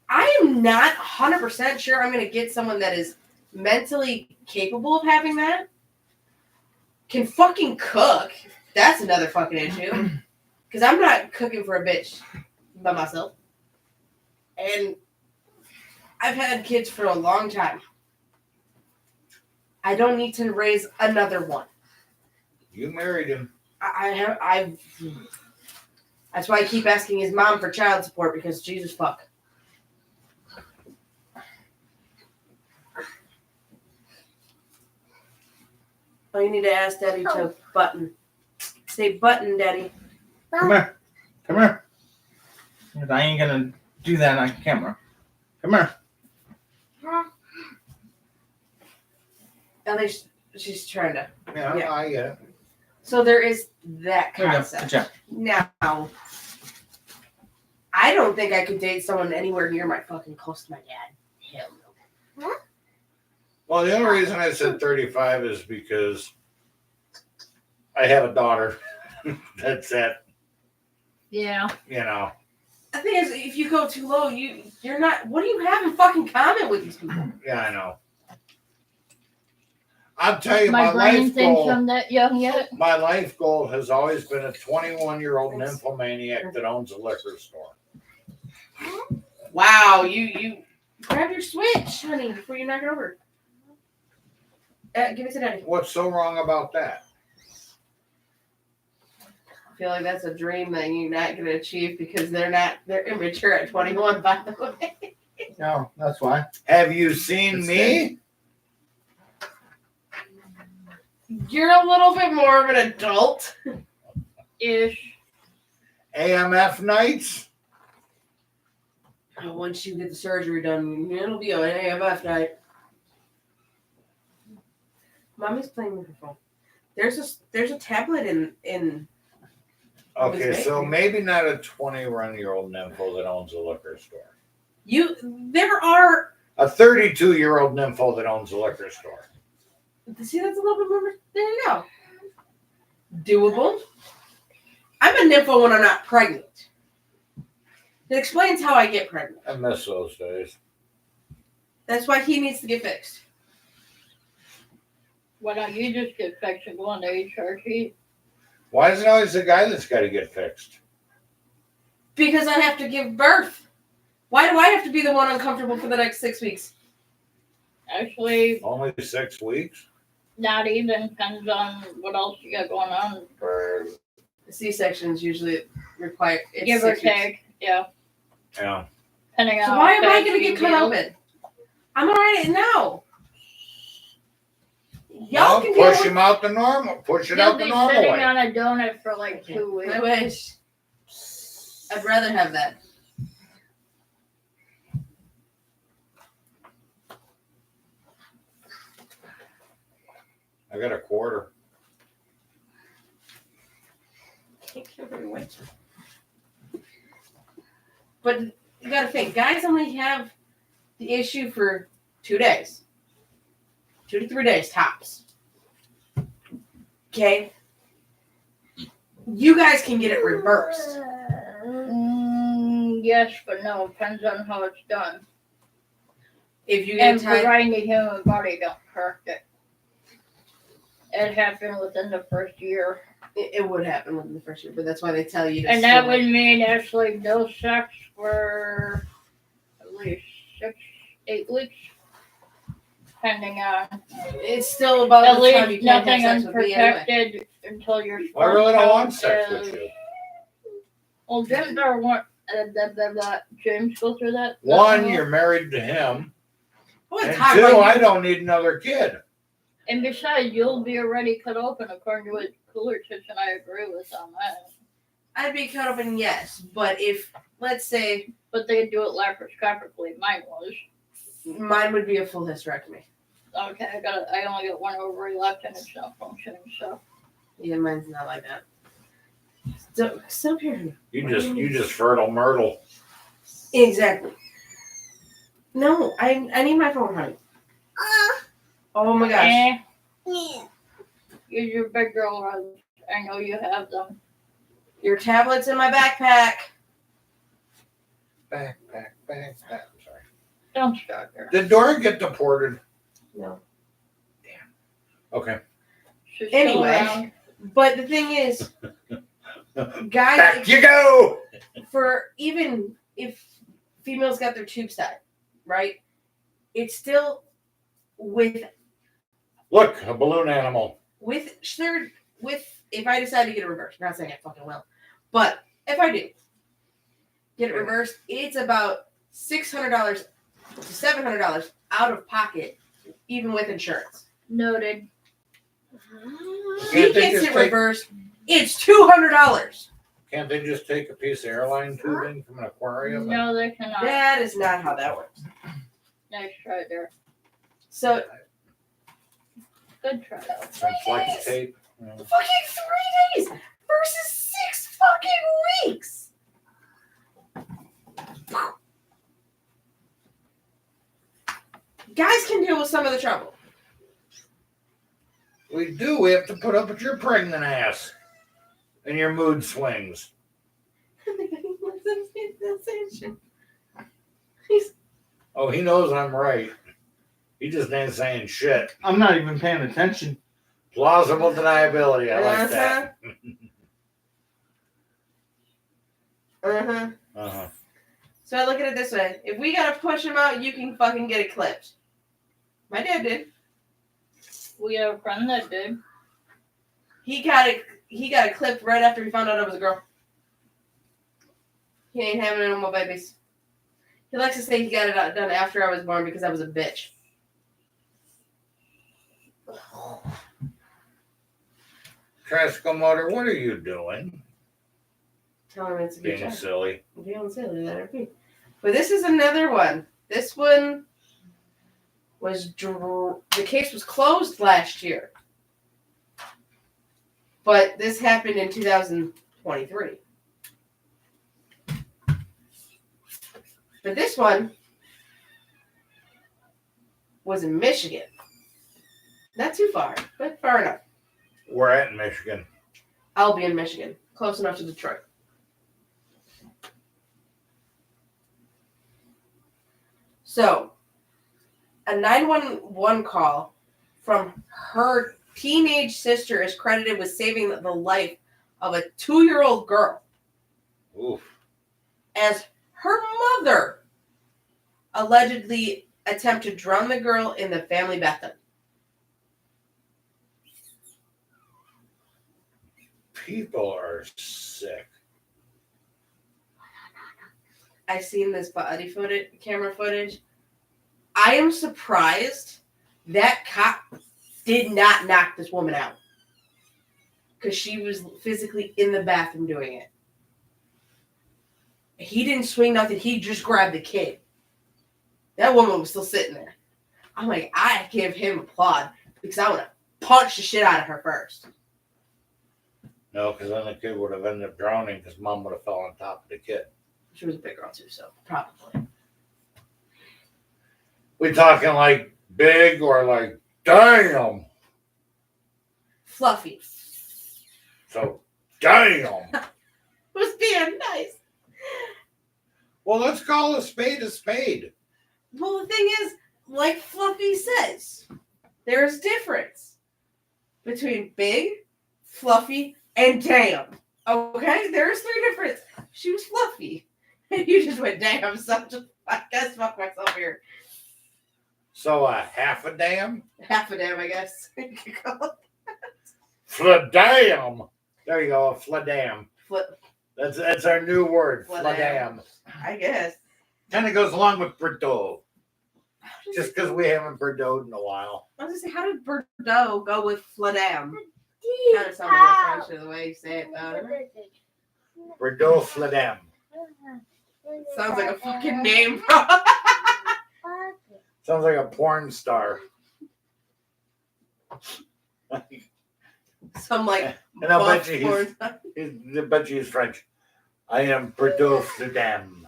I am not 100% sure I'm going to get someone that is mentally capable of having that. Can fucking cook. That's another fucking issue. Because I'm not cooking for a bitch by myself. And I've had kids for a long time. I don't need to raise another one. You married him. I've. That's why I keep asking his mom for child support because Jesus fuck. Oh, you need to ask Daddy to button. Say button, Daddy. Come here. Come here. I ain't gonna do that on camera. Come here. At least she's trying to. Yeah, Yeah. I get it. So there is that There you go. Good concept. job. Now, I don't think I could date someone anywhere near my fucking close to my dad. Hell no. Well, the only reason I said 35 is because I have a daughter. That's it. Yeah. You know. The thing is, if you go too low, you're not. What do you have in fucking common with these people? Yeah, I know. I'll tell you, My my brain life thinks goal. I'm that young yet. My life goal has always been a 21-year-old nymphomaniac that owns a liquor store. Wow, you grab your switch, honey, before you knock it over. Give it to Daddy. What's so wrong about that? I feel like that's a dream that you're not going to achieve because they're immature at 21, by the way. No, that's why. Have you seen It's me? You're a little bit more of an adult. Ish. AMF nights? Oh, once you get the surgery done, it'll be an AMF night. Mommy's playing with her phone. There's a tablet in. Okay, Okay. so maybe not a 21-year-old nympho that owns a liquor store. There are. A 32-year-old nympho that owns a liquor store. See, that's a little bit more. There you go. Doable. I'm a nympho when I'm not pregnant. It explains how I get pregnant. I miss those days. That's why he needs to get fixed. Why don't you just get fixed and go on the HR sheet? Why is it always the guy that's got to get fixed? Because I have to give birth. Why do I have to be the one uncomfortable for the next 6 weeks? Actually, Only 6 weeks? not even. Depends on what else you got going on. For C-sections usually require it's Give or 6 weeks. take. Yeah. Yeah. Depending on So how why am I fast going to you get cut heal. open? I'm alright now. Y'all No, can push deal him out the normal. Push it You'll out the be normal sitting way. on a donut for like with 2 weeks. I wish. I'd rather have that. I got a quarter. Can't give it away. But you gotta think, guys only have the issue for 2 days. 2 to 3 days tops. Okay? You guys can get it reversed. Yes, but no. Depends on how it's done. If you And get time. providing the human body don't correct it. It happened within the first year. It would happen within the first year, but that's why they tell you to And that slow would it. mean actually no sex for at least 6-8 weeks. Depending on It's still about at the time you least can't have nothing sex with me anyway. unprotected until your I really don't want sex is- with you. Well, didn't our one James go through that? One, you're married to him. I wasn't And talking 2, about I you. don't need another kid. And besides, you'll be already cut open according to what Cooler Tits and I agree with on that. I'd be cut open, yes. But if, let's say, But they do it laparoscopically. Mine was. mine would be a full hysterectomy. Okay, I only got one ovary left and it's not functioning, so. Yeah, mine's not like that. Stop here. You just fertile myrtle. Exactly. No, I need my phone, honey. Oh my gosh. Use your big girl rugs. I know you have them. Your tablet's in my backpack. Backpack. I'm sorry. Don't start there. Did Dora get deported? No. Okay. She's still Anyway, around. but the thing is, guys, Back you go. for even if females got their tubes tied, right? It's still with Look, a balloon animal. if I decide to get it reversed. Not saying I fucking will, but if I do get it reversed, it's about $600 to $700 out of pocket, even with insurance. Noted. He Can't they gets just it take- reversed. It's $200. Can't they just take a piece of airline tubing from an aquarium? No, they cannot. That is not how that works. Nice try there. So Good try. Some flex tape. You know. fucking 3 days versus 6 fucking weeks. Guys can deal with some of the trouble. We do. We have to put up with your pregnant ass and your mood swings. Oh, he knows I'm right. He just ain't saying shit. I'm not even paying attention. Plausible deniability. I like that. Uh-huh. So I look at it this way: if we gotta push him out, you can fucking get it clipped. My dad did. We have a friend that did. He got it clipped right after he found out I was a girl. He ain't having no more babies. He likes to say he got it done after I was born because I was a bitch. Tricycle motor, what are you doing? Tell him it's a good Being job. silly. Being silly, let it be. But this is another one. This one was the case was closed last year, but this happened in 2023. But this one was in Michigan. Not too far, but far enough. We're at in Michigan. I'll be in Michigan, close enough to Detroit. So, a 911 call from her teenage sister is credited with saving the life of a 2-year-old girl, Oof. as her mother allegedly attempted to drown the girl in the family bathtub. People are sick. I seen this body footage, camera footage. I am surprised that cop did not knock this woman out because she was physically in the bathroom doing it. He didn't swing nothing. He just grabbed the kid. That woman was still sitting there. I'm like, I give him applaud because I want to punch the shit out of her first. No, because then the kid would have ended up drowning because mom would have fell on top of the kid. She was a big girl too, so probably. We talking like big or like damn? Fluffy. So damn. Was being nice. Well, let's call a spade a spade. Well, the thing is, like Fluffy says, there's difference between big, fluffy, and damn. Okay? There's 3 difference. She was fluffy. And you just went damn, so I guess fuck myself here. So half a damn? Half a damn, I guess. You could call it. Fladam. There you go, a fladam. Flip, That's our new word, Fladam. fladam. I guess. Kind of goes along with Bordeaux. Just because we haven't Bordeauxed in a while. I was gonna say, how did Bordeaux go with fladam? Kind of sounded like French the way you say it, though. Bordeaux Fladem. Sounds like a fucking name, bro. Sounds like a porn star. Some like And I'll bet buff you porn. he's French. I am Bordeaux Fladem.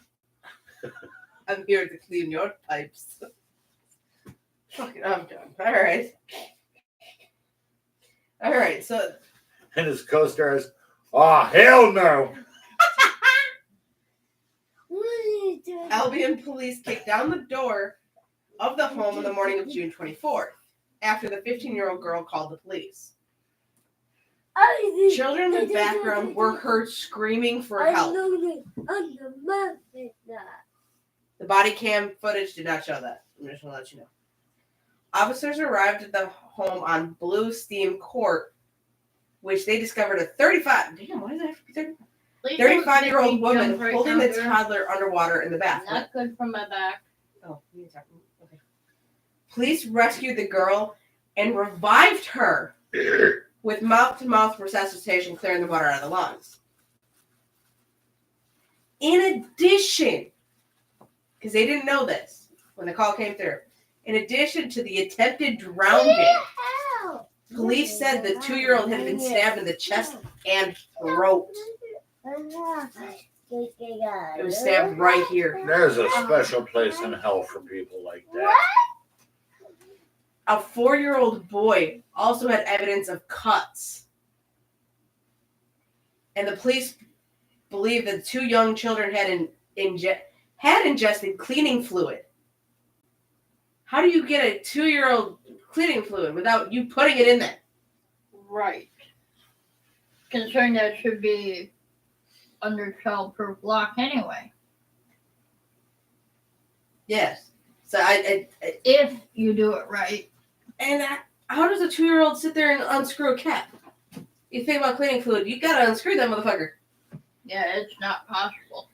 I'm here to clean your pipes. Fucking, I'm done. All right. All right. So And his co-stars, oh, hell no. Albion police kicked down the door of the home on the morning of June 24th after the 15-year-old girl called the police. Children in the background were heard screaming for help. The body cam footage did not show that. I'm just going to let you know. Officers arrived at the home on Blue Steam Court, which they discovered a 35. Damn, why does it have to be 35? 35-year-old woman holding the toddler underwater in the bathroom. Not good for my back. Oh, okay. Police rescued the girl and revived her with mouth-to-mouth resuscitation, clearing the water out of the lungs. In addition, because they didn't know this when the call came through, in addition to the attempted drowning, police said the 2-year-old had been stabbed in the chest and throat. It was stabbed right here. There's a special place in hell for people like that. A 4-year-old boy also had evidence of cuts. And the police believe that 2 young children had ingested cleaning fluid. How do you get a 2-year-old cleaning fluid without you putting it in there? Right. Considering that should be under child-proof lock anyway. Yes. So I If you do it right. and how does a 2-year-old sit there and unscrew a cap? You think about cleaning fluid, you gotta unscrew that motherfucker. Yeah, it's not possible.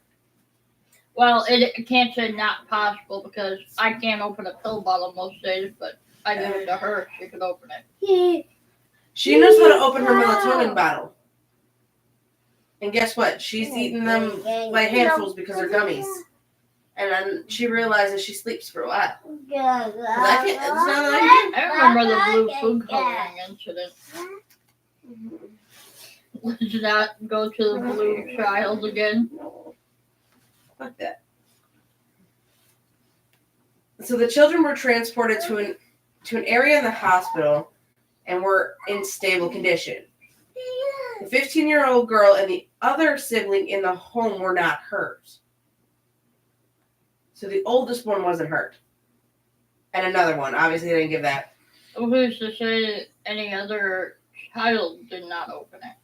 Well, it can't say not possible because I can't open a pill bottle most days, but I give it to her. She can open it. She knows how to open her melatonin bottle. And guess what? She's eating them by handfuls because they're gummies. And then she realizes she sleeps for a while. It's not like I remember the blue food coloring incident. Let's not go to the blue child again. fuck that. So the children were transported to an area in the hospital and were in stable condition. The 15-year-old girl and the other sibling in the home were not hurt. So the oldest one wasn't hurt. And another one. Obviously, they didn't give that. Who's to say any other child did not open it?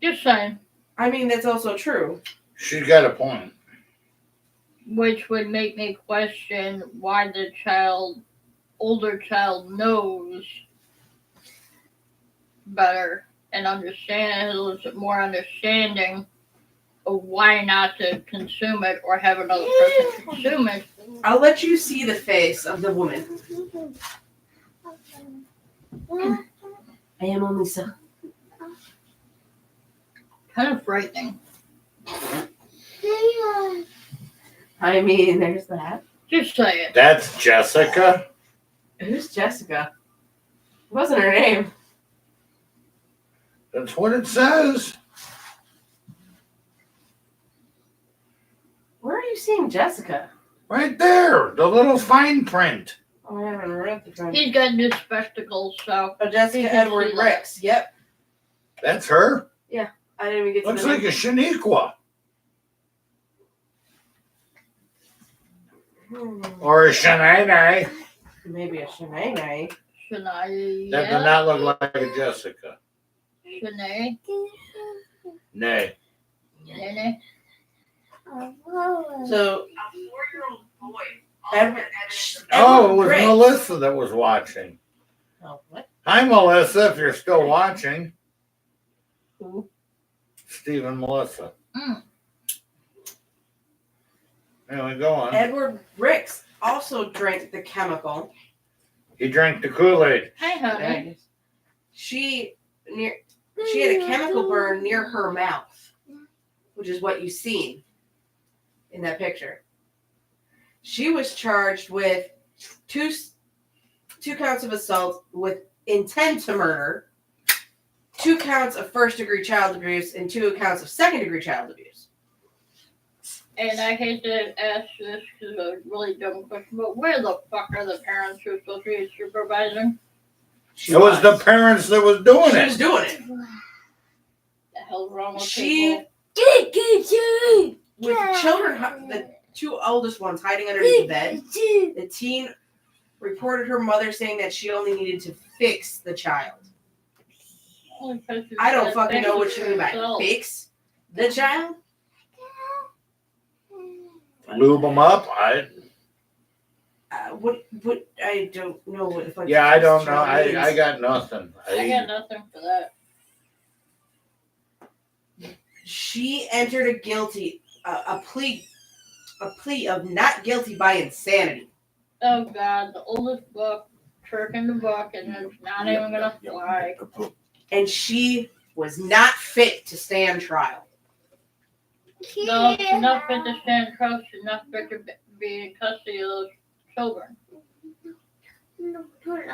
Just saying. I mean, that's also true. She's got a point. Which would make me question why the older child knows better and has a little bit more understanding of why not to consume it or have another person consume it. I'll let you see the face of the woman. I am only so. Kind of frightening. I mean, there's that. Just say it. That's Jessica. Who's Jessica? It wasn't her name. That's what it says. Where are you seeing Jessica? Right there. The little fine print. Oh, I haven't read the front. He's got new spectacles, so. Oh, Jessica Edward see that. Ricks. Yep. That's her. I didn't even get to Looks the like a Shaniqua. Or a Shanae. Maybe a Shanae. Shania. That does not look like a Jessica. Shanae. Nay. Nene. So, a 4-year-old boy. Edward Oh, it was Ricks. Melissa that was watching. Oh, what? Hi, Melissa, if you're still watching. Who? Steve and Melissa. Mm. Anyway, go on. Edward Ricks also drank the chemical. He drank the Kool-Aid. Hi, honey. She had a chemical burn near her mouth, which is what you've seen in that picture. She was charged with two counts of assault with intent to murder, 2 counts of first-degree child abuse, and 2 counts of second-degree child abuse. And I hate to ask this because it's a really dumb question, but where the fuck are the parents who are supposed to be supervising? It was the parents that was doing She it. was doing it. The hell's wrong with She- people? With the children, the 2 oldest ones hiding underneath the bed, the teen reported her mother saying that she only needed to fix the child. I don't fucking know what you mean by fix the child. Lube them up. What I don't know what the fuck. Yeah, I don't fix know. child means. I got nothing. I got nothing for that. She entered a plea of not guilty by insanity. Oh god, the oldest book, trick in the book, and it's not even gonna fly. And she was not fit to stand trial. No, she's not fit to stand trial, she's not fit to be in custody of those children.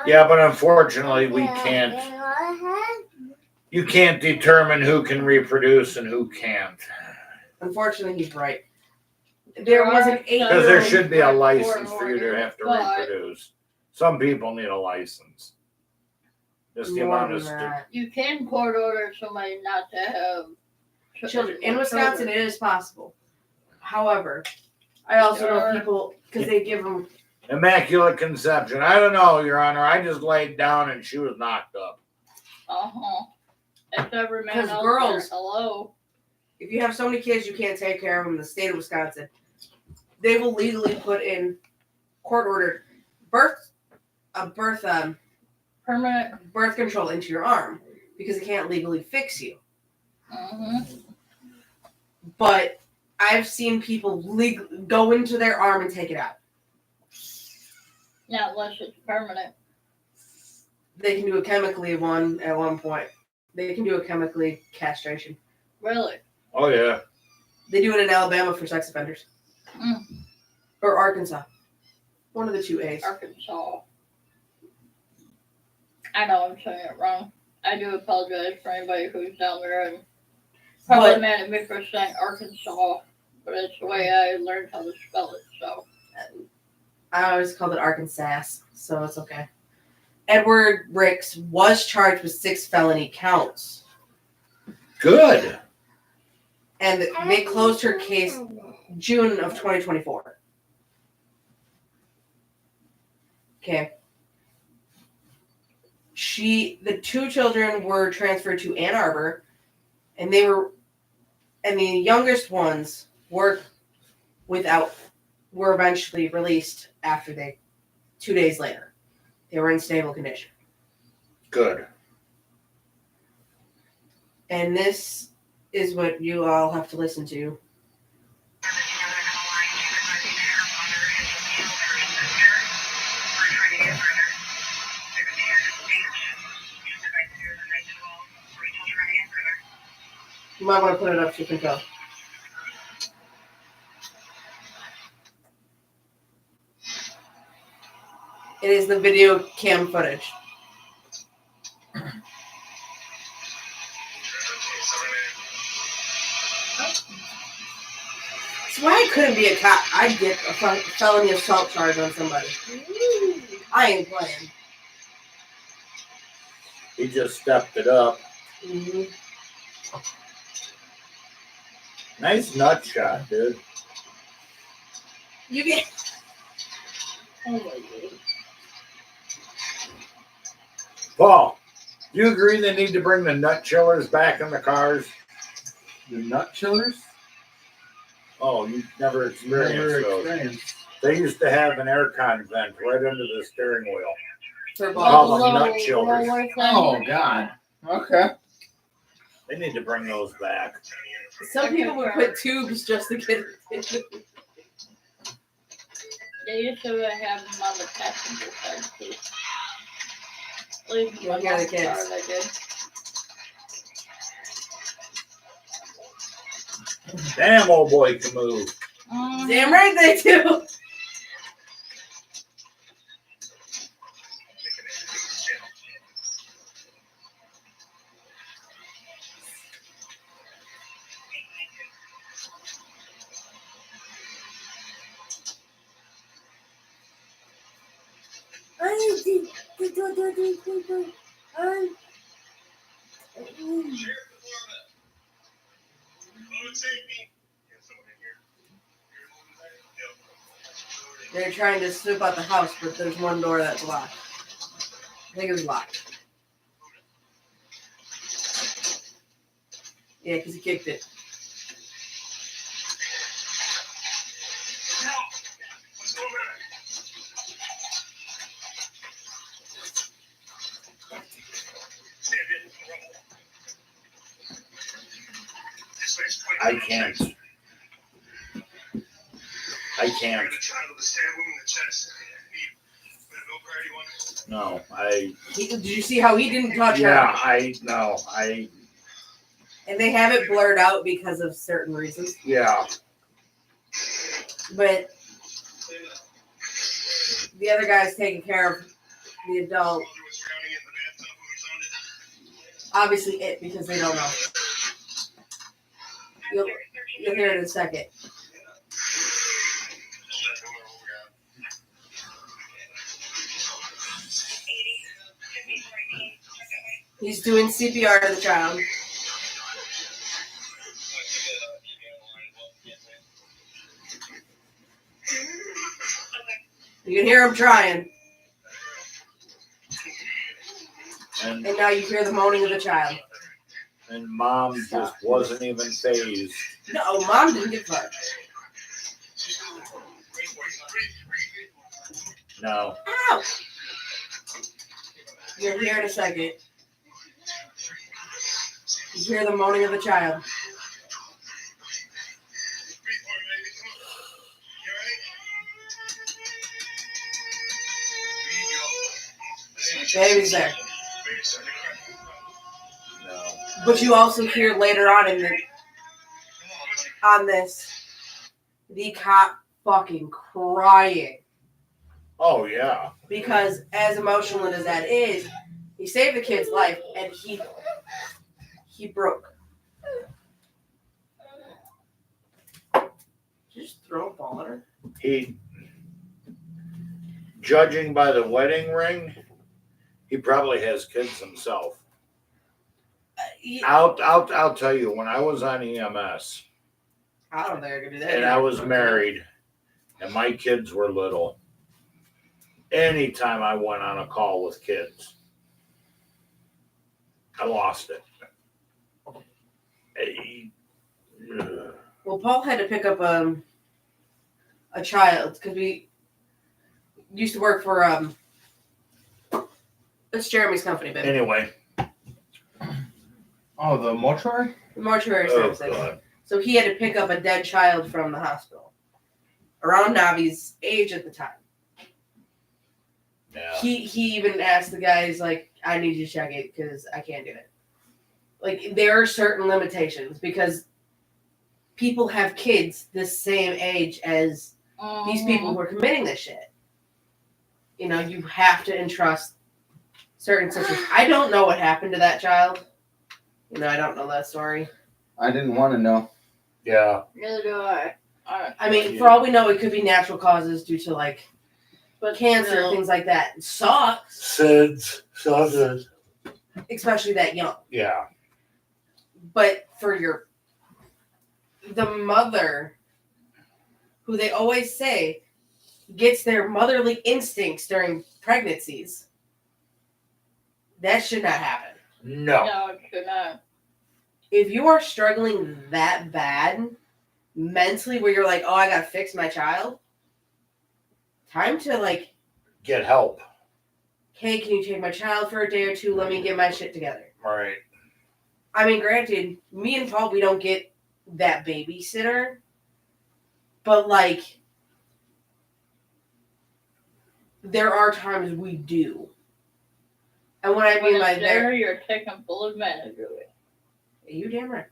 Yeah, but unfortunately, we can't. You can't determine who can reproduce and who can't. Unfortunately, he's right. There was an 8-year-old. Because there should be a license for you to have to reproduce. Some people need a license. Just the amount of You can court order somebody not to have children. In Wisconsin, it is possible. However, I also know people, because they give them. Immaculate conception. I don't know, Your Honor. I just laid down and she was knocked up. Uh-huh. If every man Because out girls- there, hello. If you have so many kids you can't take care of them in the state of Wisconsin, they will legally put in court-ordered Permanent. birth control into your arm because it can't legally fix you. Uh-huh. But I've seen people go into their arm and take it out. Not unless it's permanent. They can do a chemically at one point. They can do a chemically castration. Really? Oh, yeah. They do it in Alabama for sex offenders. Mm. Or Arkansas. One of the 2 A's. Arkansas. I know I'm saying it wrong. I do apologize for anybody who's down there and probably But- mad at me for saying Arkansas, but it's the way I learned how to spell it, so. I always called it Arkansas, so it's okay. Edward Ricks was charged with 6 felony counts. Good. And they closed her case June of 2024. Okay. The 2 children were transferred to Ann Arbor, and the youngest ones were eventually released after 2 days later. They were in stable condition. Good. And this is what you all have to listen to. You might want to put it up so you can go. It is the video cam footage. That's why I couldn't be a cop. I'd get a felony assault charge on somebody. I ain't playing. He just stepped it up. Mm-hmm. Nice nut shot, dude. You get. Oh my god. Paul, do you agree they need to bring the nut chillers back in the cars? The nut chillers? Oh, you've never experienced Never those. experienced. They used to have an aircon vent right under the steering wheel. For Call balls. them nut chillers. Oh, God. Okay. They need to bring those back. Some people would put tubes just to get it. They used to have them on the passenger side too. Leave You'll my hear the mom's kids. car, they did. Damn, old boy can move. Damn right they do. They're trying to snoop out the house, but there's one door that's locked. I think it was locked. Yeah, because he kicked it. I can't. I can't. No, Did you see how he didn't touch yeah, her? And they have it blurred out because of certain reasons. yeah. But the other guy's taking care of the adult. Obviously it, because they don't know. You'll hear it in a second. He's doing CPR to the child. You can hear him trying. And now you hear the moaning of the child. And mom just wasn't even phased. No, mom didn't get fucked. No. Ow! You'll hear in a second. You hear the moaning of the child. Baby's there. No. But you also hear later on this, the cop fucking crying. Oh yeah. Because as emotional as that is, he saved the kid's life and he broke. Did you just throw a ball at her? Judging by the wedding ring, he probably has kids himself. I'll tell you, when I was on EMS, I don't think I could do that. and I was married, and my kids were little, anytime I went on a call with kids, I lost it. Well, Paul had to pick up a child because we used to work for it's Jeremy's company, baby. Anyway. Oh, the mortuary? The mortuary Oh, services. God. So he had to pick up a dead child from the hospital, around Navi's age at the time. Yeah. He even asked the guys, like, I need you to check it because I can't do it. Like, there are certain limitations because people have kids the same age as these people who are committing this shit. You know, you have to entrust certain situations. I don't know what happened to that child. You know, I don't know that story. I didn't want to know. Yeah. Neither do I. I mean, for all we know, it could be natural causes due to, like, cancer, still. things like that. It sucks. SIDS. Sauces. Especially that young. Yeah. But for the mother, who they always say gets their motherly instincts during pregnancies, that should not happen. No. No, it should not. If you are struggling that bad mentally, where you're like, oh, I gotta fix my child, time to, like, Get help. hey, can you take my child for a day or two? Let me get my shit together. Right. I mean, granted, me and Paul, we don't get that babysitter, but, like, there are times we do. And when I When mean by it's there, there, you're taking full advantage of it. you damn right.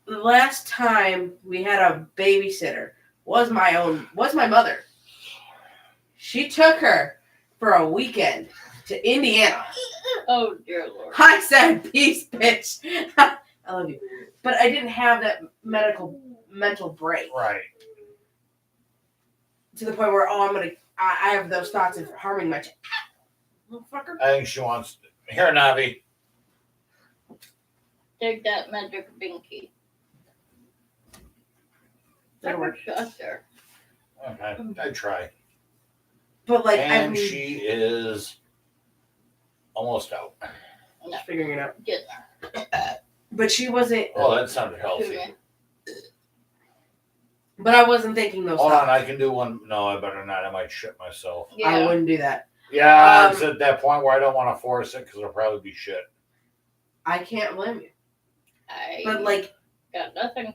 The last time we had a babysitter was my mother. She took her for a weekend to Indiana. Oh dear Lord. I said, peace, bitch. I love you. But I didn't have that mental break Right. to the point where, I have those thoughts of harming my child. Motherfucker. I think she wants. Here, Navi. Take that magic binky. That'll Never work. shut there. Okay, I try. But like, And I'm she is almost out. just figuring it out. Get But she wasn't. Oh, that sounded there. healthy. But I wasn't thinking those Hold thoughts. on, I can do one. No, I better not. I might shit myself. I Yeah. wouldn't do that. Yeah, it's at that point where I don't want to force it because it'll probably be shit. I can't blame you. I But like, got nothing.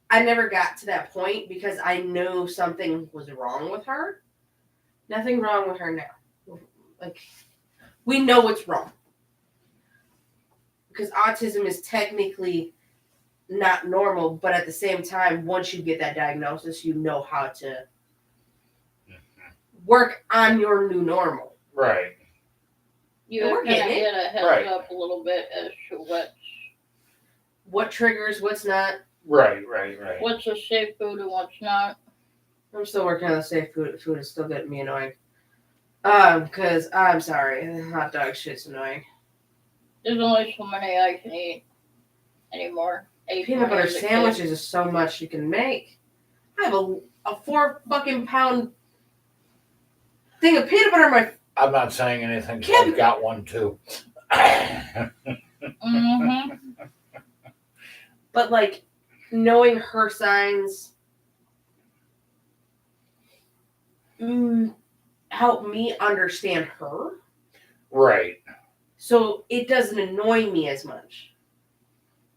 I never got to that point because I knew something was wrong with her. Nothing wrong with her now. Like, we know what's wrong. Because autism is technically not normal, but at the same time, once you get that diagnosis, you know how to work on your new normal. Right. You We're kind of getting it. get a heads Right. up a little bit as to What triggers, what's not. Right. what's a safe food and what's not. I'm still working on the safe food. Food is still getting me annoying. Because I'm sorry, hot dog shit's annoying. There's only so many I can eat anymore. Peanut butter sandwiches is so much you can make. I have a 4 fucking pound thing of peanut butter in my. I'm not saying anything. 'Cause Kim. I've got one too. Mm-hmm. But like, knowing her signs help me understand her, Right. so it doesn't annoy me as much.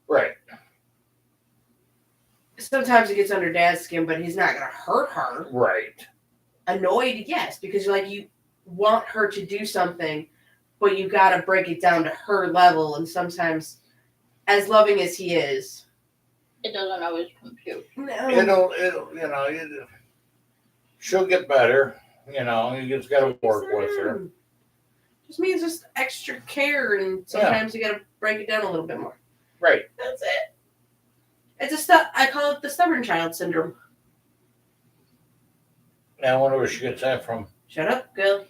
Right. Sometimes it gets under Dad's skin, but he's not gonna hurt her. Right. Annoyed, yes, because you want her to do something, but you gotta break it down to her level, and sometimes, as loving as he is, It doesn't always compute. no. She'll get better. You just got to work with her. Just means just extra care, and sometimes you gotta break it down a little bit more. Right. That's it. It's I call it the stubborn child syndrome. Now I wonder where she gets that from, Shut up, girl.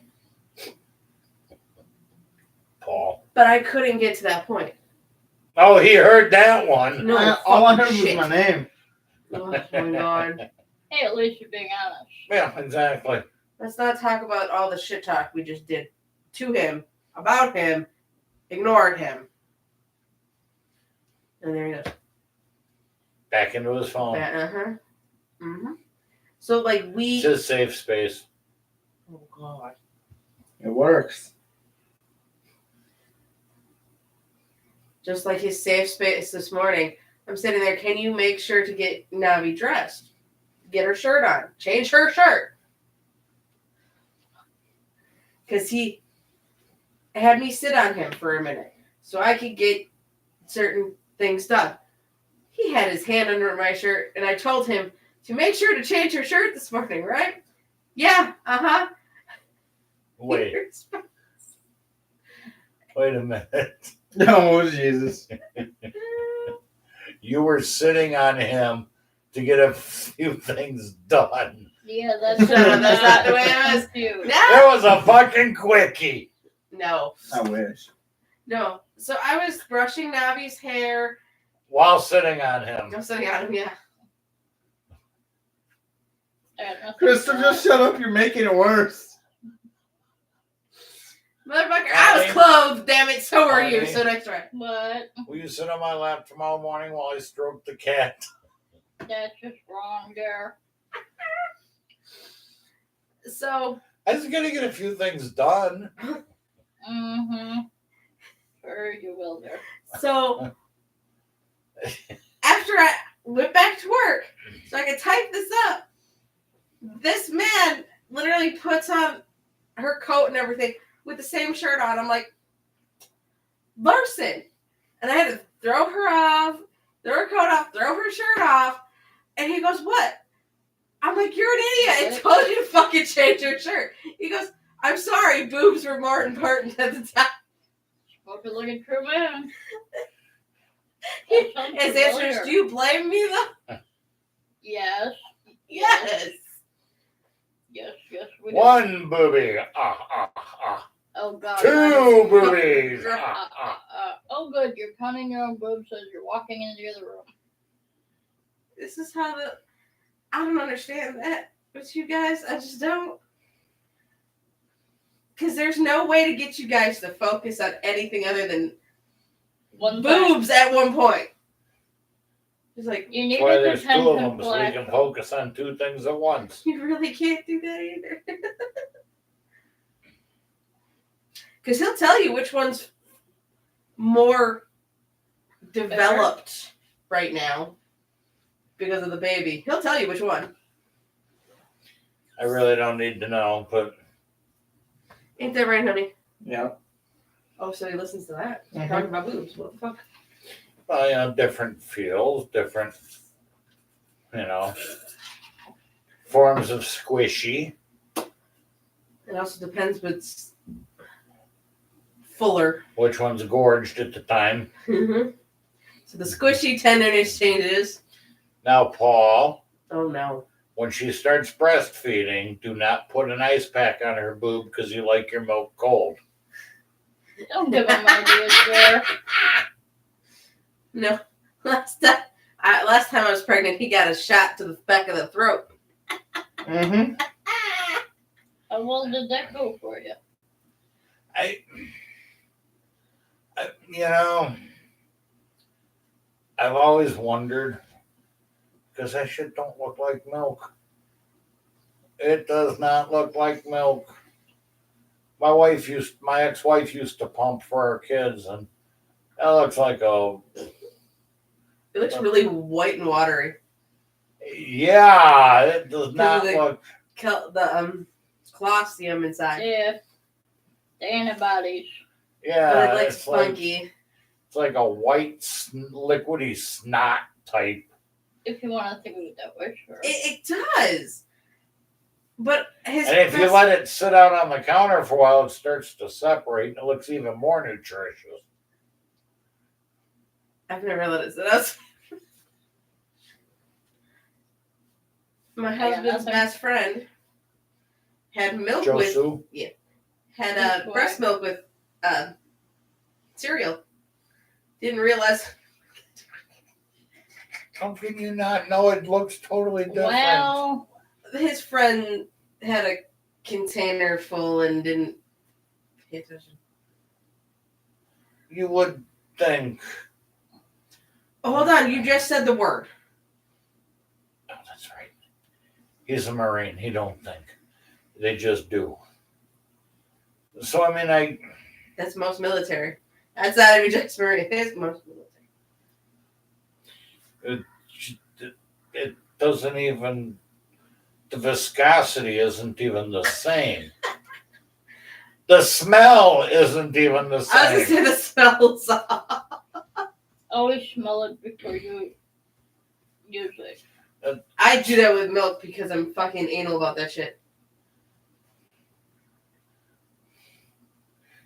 Paul. But I couldn't get to that point. Oh, he heard that one. No, All I fucking heard was shit. my name. Oh my god. Hey, at least you're being honest. Yeah, exactly. Let's not talk about all the shit talk we just did to him, about him, ignored him. And there he goes. Back into his phone. Uh-huh. Mm-hmm. So, like, we... It's his safe space. Oh, God. It works. Just like his safe space this morning. I'm sitting there, can you make sure to get Navi dressed? Get her shirt on. Change her shirt. Because he had me sit on him for a minute so I could get certain things done. He had his hand under my shirt, and I told him to make sure to change her shirt this morning, right? Yeah, uh-huh. Wait a minute. Oh, Jesus. You were sitting on him to get a few things done. Yeah, that's not the way it was. Compute. There was a fucking quickie. No. I wish. No. So I was brushing Navi's hair. While sitting on him. I'm sitting on him, yeah. Krista, just shut up. You're making it worse. Motherfucker, I was clothed, damn it, so were you. Honey. So next try. But Will you sit on my lap tomorrow morning while I stroke the cat? that's just wrong there. So I was gonna get a few things done. Mm-hmm. Sure you will there. So after I went back to work, so I could type this up, this man literally puts on her coat and everything with the same shirt on. I'm like, Larson. And I had to throw her off, throw her coat off, throw her shirt off. And he goes, what? I'm like, you're an idiot. I told you to fucking change your shirt. He goes, I'm sorry, boobs were more important at the time. Spoken like a true man. His answer is, do you blame me though? Yes. Yes. Yes, we do. One booby. Oh, God. Two boobies. Oh, good. You're counting your own boobs as you're walking into the other room. This is how I don't understand that with you guys. I just don't. Because there's no way to get you guys to focus on anything other than One boobs at one point. It's like, You need That's why a there's two of detention them, so you can flag. focus on two things at once. you really can't do that either. Because he'll tell you which one's more developed right now because of the baby. He'll tell you which one. I really don't need to know, but Ain't that right, honey? Yeah. Oh, so he listens to that. Mhm. Talking about boobs. What the fuck? different feels, different, forms of squishy. It also depends what's fuller. Which one's gorged at the time? So the squishy tenderness changes. Now, Paul, Oh no. when she starts breastfeeding, do not put an ice pack on her boob because you like your milk cold. Don't give him ideas there. No. Last time I was pregnant, he got a shot to the back of the throat. Mm-hmm. How well did that go for you? I've always wondered, because that shit don't look like milk. It does not look like milk. My ex-wife used to pump for our kids, and that looks like It looks really white and watery. yeah, it does not Because look. The colostrum inside. Yeah. The antibodies. Yeah, But it looks it's like funky. it's like a white liquidy snot type. If you want to think of it that way, sure. It does. But his And if you let it sit out on the counter for a while, it starts to separate, and it looks even more nutritious. I've never let it sit out. My husband's nothing. best friend had milk with Josu, breast milk with cereal. Didn't realize. how can you not know it looks totally different? Well, His friend had a container full and didn't pay attention. You would think. Oh, hold on, you just said the word. Oh, that's right. He's a Marine. He don't think. They just do. So I mean, That's most military. That's not even just Marine. It's most military. it doesn't even. The viscosity isn't even the same. The smell isn't even the I was same. gonna say the smells off. always smell it before you use it. I do that with milk because I'm fucking anal about that shit.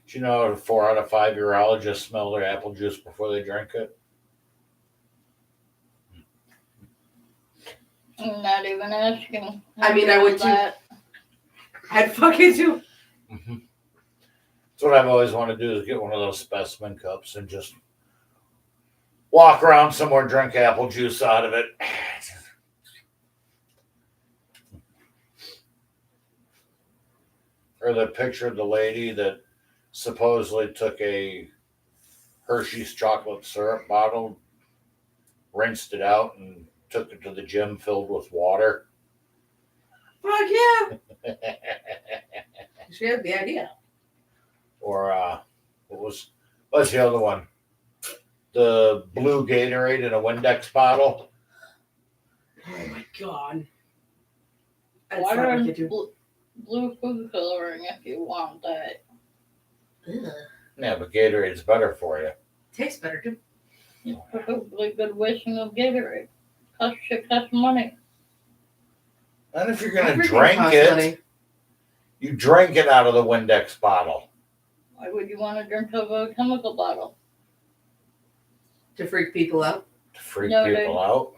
Do you know 4 out of 5 urologists smell their apple juice before they drink it? I'm not even asking. I mean, I would too. that. I'd fucking do. Mm-hmm. That's what I've always wanted to do is get one of those specimen cups and just walk around somewhere and drink apple juice out of it. Or the picture of the lady that supposedly took a Hershey's chocolate syrup bottle, rinsed it out, and took it to the gym filled with water. Fuck yeah. She had the idea. Or what's the other one? The blue Gatorade in a Windex bottle. Oh my god. I'd Water fucking and do. blue food coloring if you want that. Ugh. Yeah, but Gatorade's better for you. Tastes better too. It's probably good wasting of Gatorade. Costs money. And if you're gonna Everything drink costs it, money. you drink it out of the Windex bottle. Why would you want to drink out of a chemical bottle? To freak people out. To freak No, people out.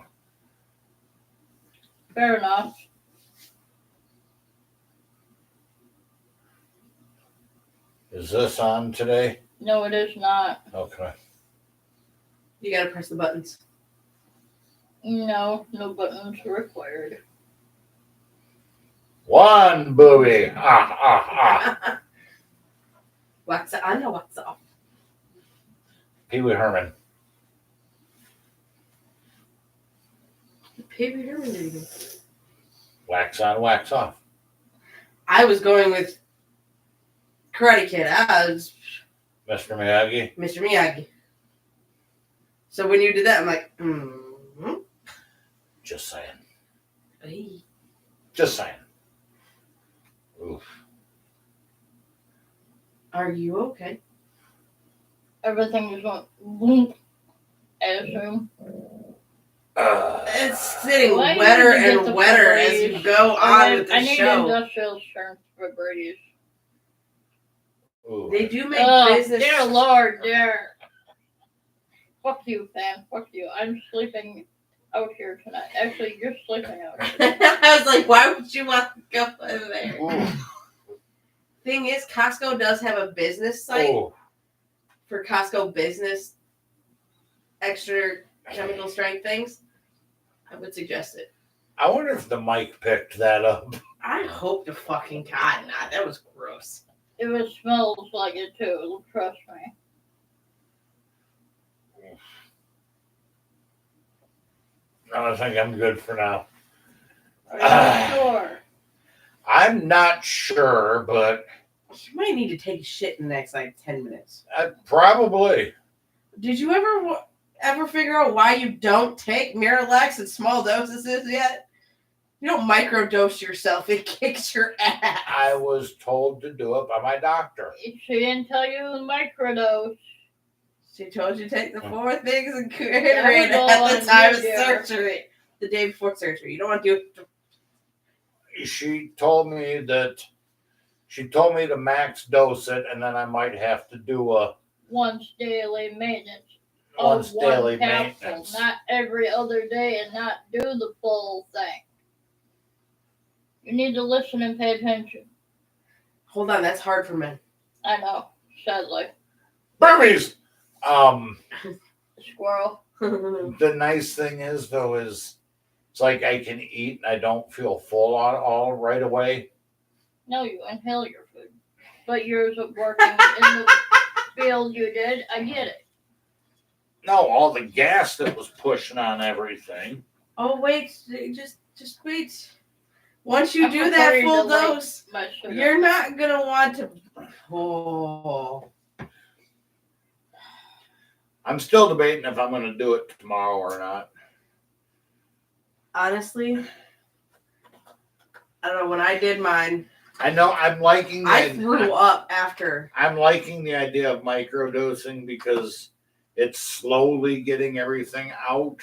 Fair enough. Is this on today? No, it is not. Okay. You gotta press the buttons. No buttons required. One booby. Ah. Wax on or wax off? Pee Wee Herman. Pee Wee Herman did again. Wax on, wax off. I was going with Karate Kid. I was Mr. Miyagi. Mr. Miyagi. So when you did that, I'm like, Just saying. Hey. Just saying. Oof. Are you okay? Everything is going boom, I assume. It's sitting Why do wetter you get and the wetter as you Febreze? go on with I the need show. industrial strength Febreze. Ooh. They do make Oh, business. dear Lord, dear. Fuck you, fam. Fuck you. I'm sleeping out here tonight. Actually, you're sleeping out here. I was like, why would you want to go over there? Ooh. Thing is, Costco does have a business site Ooh. for Costco business extra chemical strength things. I would suggest it. I wonder if the mic picked that up. I hope to fucking God not. That was gross. It smells like it too. Trust me. I think I'm good for now. Are you sure? I'm not sure, but You might need to take a shit in the next like 10 minutes. probably. Did you ever figure out why you don't take Miralax in small doses yet? You don't microdose yourself. It kicks your ass. I was told to do it by my doctor. She didn't tell you the microdose. She told you to take the 4 things and That Gatorade was all at on the time you, of dear. surgery. The day before surgery. You don't want to do it. She told me to max dose it, and then I might have to do a Once daily maintenance. once Of one daily capsule, maintenance. not every other day, and not do the full thing. You need to listen and pay attention. Hold on, that's hard for men. I know, sadly. Burpees. Squirrel. The nice thing is though is it's like I can eat and I don't feel full all right away. No, you inhale your food. But yours of working in the field you did, I get it. No, all the gas that was pushing on everything. Oh wait, just wait. Once you I'm do that afraid full to, like, dose, My sugar. you're not gonna want to. Oh, I'm still debating if I'm going to do it tomorrow or not. honestly, I don't know. When I did mine, I know I'm liking I threw up after. I'm liking the idea of microdosing because it's slowly getting everything out.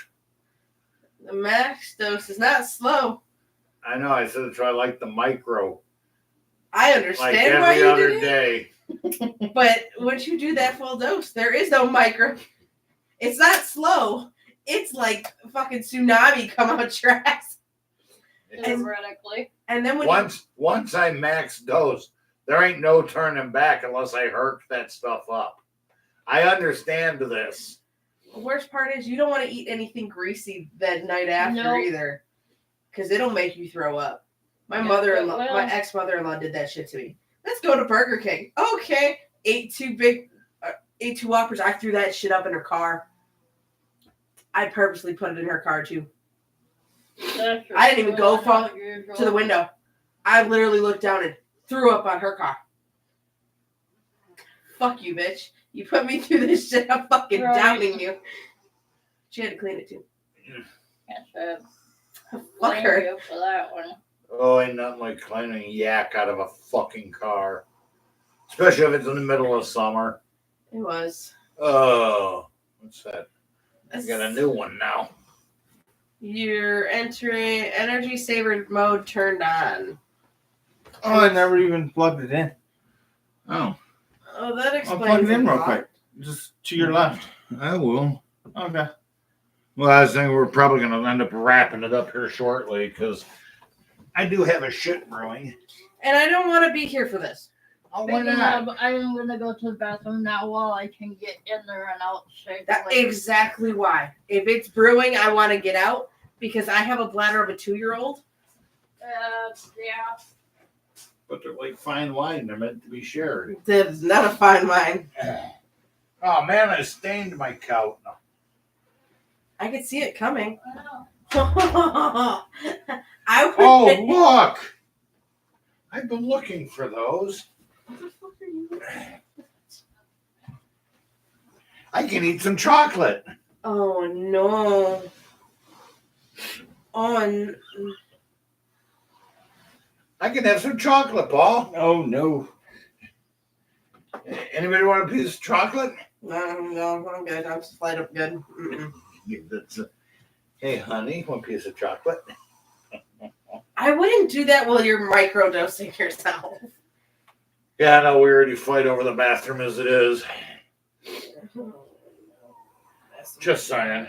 The max dose is not slow. I know. I said it's I like the micro, I like understand why every you other did day. it, but once you do that full dose, there is no micro. It's not slow. It's like fucking tsunami come out your ass. Theoretically. And then when Once I max dose, there ain't no turning back unless I hurt that stuff up. I understand this. the worst part is you don't want to eat anything greasy that night after Nope. either, because it'll make you throw up. My Yeah, mother-in-law, well- my ex-mother-in-law did that shit to me. Let's go to Burger King. Okay, ate 2 Whoppers. I threw that shit up in her car. I purposely put it in her car too. That's I didn't even go not to usual. the window. I literally looked down and threw up on her car. Fuck you, bitch. You put me through this shit. I'm fucking Right. doubting you. She had to clean it too. Can't say Fuck blame her. you for that one. Oh, ain't nothing like cleaning yak out of a fucking car. Especially if it's in the middle of summer. It was. Oh, what's that? I got a new one now. You're entering energy saver mode turned on. Oh, I never even plugged it in. Oh, Oh, that I'll explains plug it in a real lot. quick. Just to your left. I will. Okay. Well, I was thinking we're probably going to end up wrapping it up here shortly because I do have a shit brewing. And I don't want to be here for this. Oh, why Speaking not? of, I'm gonna go to the bathroom now while I can get in there and out safely. That's exactly why. If it's brewing, I want to get out because I have a bladder of a 2-year-old. Yeah. But they're like fine wine. They're meant to be shared. That is not a fine wine. Oh, man, I stained my couch. I could see it coming. Wow. I would. Oh, look. I've been looking for those. What the fuck are you? I can eat some chocolate. Oh no. On. I can have some chocolate, Paul. Oh no. Anybody want a piece of chocolate? No, I'm good. I'm slide up good. Mm-mm. Hey, honey, one piece of chocolate. I wouldn't do that while you're microdosing yourself. Yeah, no, we already fight over the bathroom as it is. Just saying.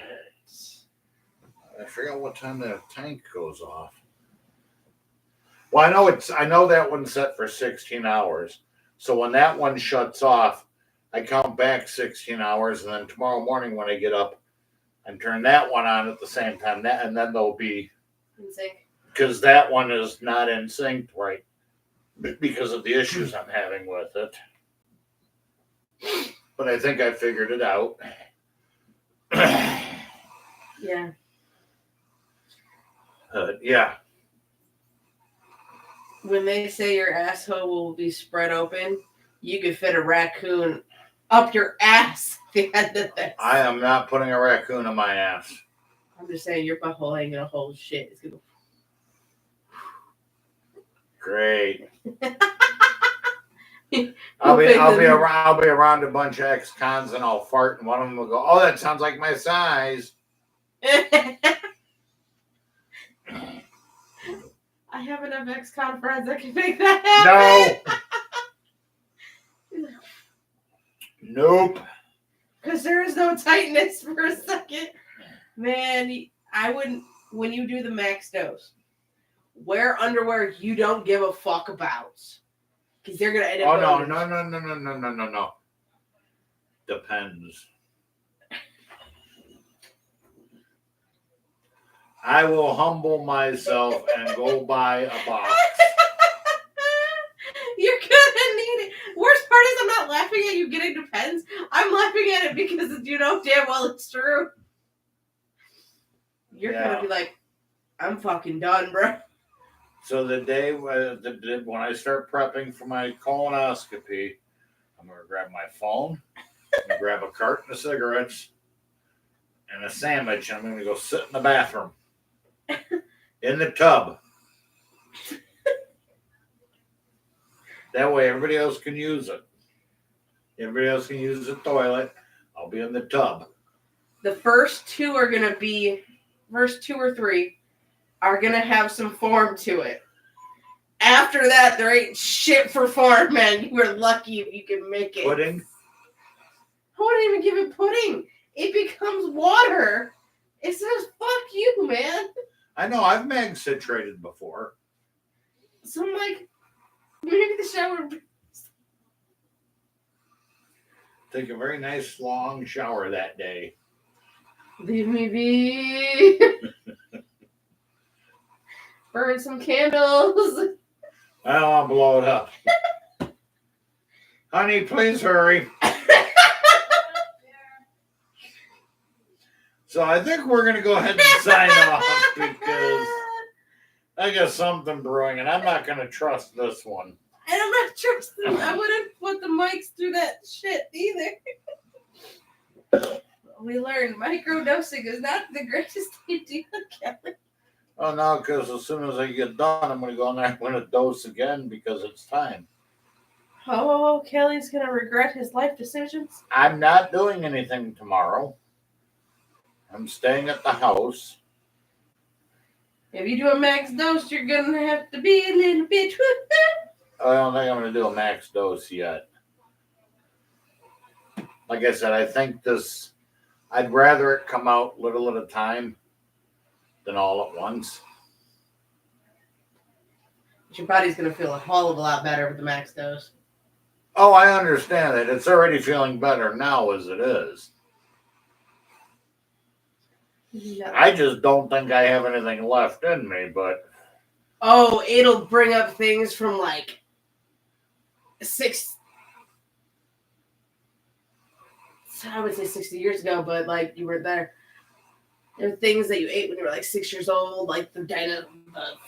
I forgot what time the tank goes off. Well, I know that one's set for 16 hours. So when that one shuts off, I count back 16 hours, and then tomorrow morning when I get up and turn that one on at the same time, and then they'll be, In sync. because that one is not in sync right because of the issues I'm having with it. But I think I figured it out. Yeah. Yeah. When they say your asshole will be spread open, you could fit a raccoon up your ass at the end of this. I am not putting a raccoon in my ass. I'm just saying your butthole ain't gonna hold shit. It's gonna... Great. I'll be around a bunch of ex-cons and I'll fart and one of them will go, "Oh, that sounds like my size." I have enough ex-con friends that can make that happen. No. Nope. Because there is no tightness for a second. Man, I wouldn't, when you do the max dose, wear underwear you don't give a fuck about. Because they're going to end up Oh, going no. Depends. I will humble myself and go buy a box. You're gonna need it. Worst part is I'm not laughing at you getting Depends. I'm laughing at it because you know damn well it's true. You're gonna be like, I'm fucking done, bro. So the day when I start prepping for my colonoscopy, I'm gonna grab my phone, I'm gonna grab a carton of cigarettes and a sandwich, and I'm gonna go sit in the bathroom. In the tub. That way everybody else can use it. Everybody else can use the toilet. I'll be in the tub. The first two or three are gonna have some form to it. After that, there ain't shit for form, man. You are lucky if you can make it. Pudding? I wouldn't even give it pudding. It becomes water. It says, fuck you, man. I know, I've mag citrated before. So I'm like, maybe the shower. Take a very nice long shower that day. Leave me be. Burn some candles. I don't want to blow it up. Honey, please hurry. So I think we're going to go ahead and sign off because I got something brewing and I'm not going to trust this one. And I'm not trusting. I wouldn't put the mics through that shit either. We learned microdosing is not the greatest idea, Kelly. Oh, no, because as soon as I get done, I'm going to go in there and I'm going to dose again because it's time. Oh, Kelly's gonna regret his life decisions. I'm not doing anything tomorrow. I'm staying at the house. If you do a max dose, you're gonna have to be a little bitch. I don't think I'm going to do a max dose yet. Like I said, I think this, I'd rather it come out little at a time than all at once. Your body's gonna feel a whole of a lot better with the max dose. Oh, I understand it. It's already feeling better now as it is. Yeah. I just don't think I have anything left in me, but Oh, it'll bring up things from like I would say 60 years ago, but like you were there. There are things that you ate when you were like 6 years old, like the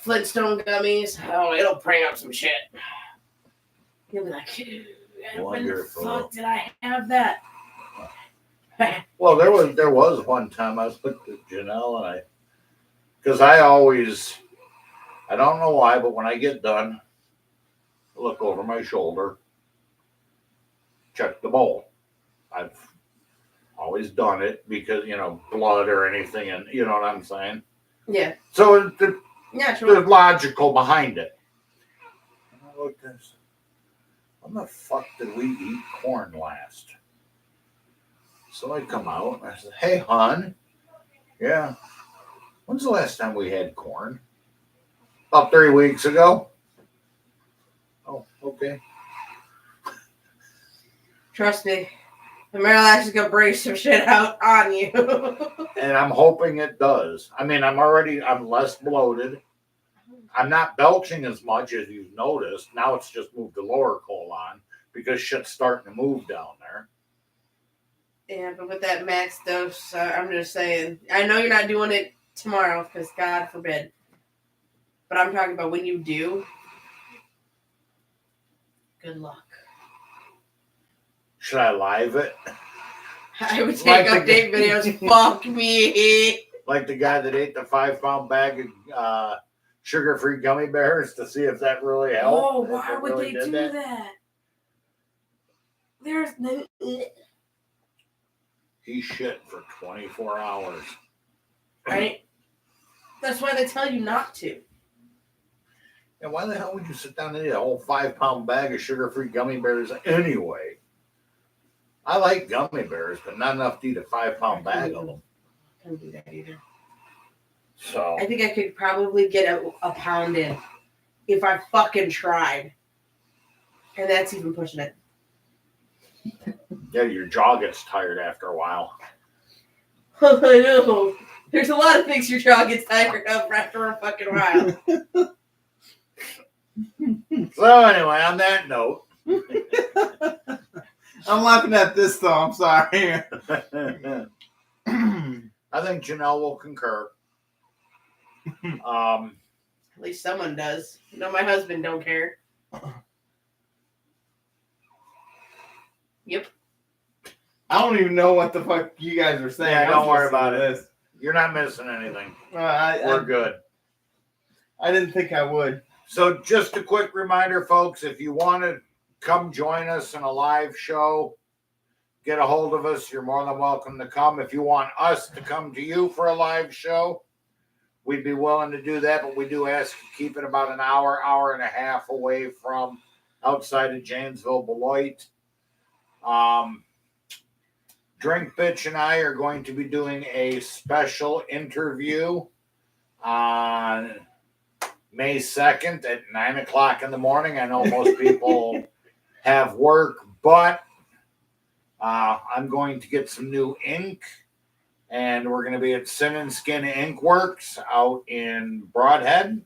Flintstone gummies. Oh, it'll bring up some shit. You'll be like, when the Wonderful. fuck did I have that? well, there was one time I looked at Janelle and because I always, I don't know why, but when I get done, I look over my shoulder, check the bowl. I've always done it because, blood or anything, and you know what I'm saying? Yeah. So Yeah, sure. there's logical behind it. And I looked at this. When the fuck did we eat corn last? So I come out and I said, hey, hon. Yeah. When's the last time we had corn? About 3 weeks ago. Oh, okay. Trust me. The Marilax is gonna bring some shit out on you. And I'm hoping it does. I mean, I'm less bloated. I'm not belching as much as you've noticed. Now it's just moved to lower colon because shit's starting to move down there. Yeah, but with that max dose, I'm just saying. I know you're not doing it tomorrow because God forbid. But I'm talking about when you do. Good luck. Should I live it? I would take Like the- update videos. Fuck me. Like the guy that ate the 5-pound bag of sugar-free gummy bears to see if that really helped. Oh, if why it would really they did do that? There's no. He shit for 24 hours. Right? That's why they tell you not to. And why the hell would you sit down and eat a whole 5-pound bag of sugar-free gummy bears anyway? I like gummy bears, but not enough to eat a 5-pound bag of them. I can't do that either. So I think I could probably get a pound in if I fucking tried. And that's even pushing it. yeah, your jaw gets tired after a while. I know. There's a lot of things your jaw gets tired of after a fucking while. So anyway, on that note, I'm laughing at this though. I'm sorry. I think Janelle will concur. At least someone does. No, my husband don't care. Yep. I don't even know what the fuck you guys are saying. Yeah, I don't was worry listening about to it. this. You're not missing anything. I We're good. I didn't think I would. So just a quick reminder, folks, if you want to come join us in a live show, get a hold of us. You're more than welcome to come. If you want us to come to you for a live show, we'd be willing to do that, but we do ask you to keep it about an hour, hour and a half away from outside of Janesville, Beloit. Drink Bitch and I are going to be doing a special interview on May 2nd at 9 o'clock in the morning. I know most people have work, but I'm going to get some new ink, and we're going to be at Sin and Skin Ink Works out in Broadhead,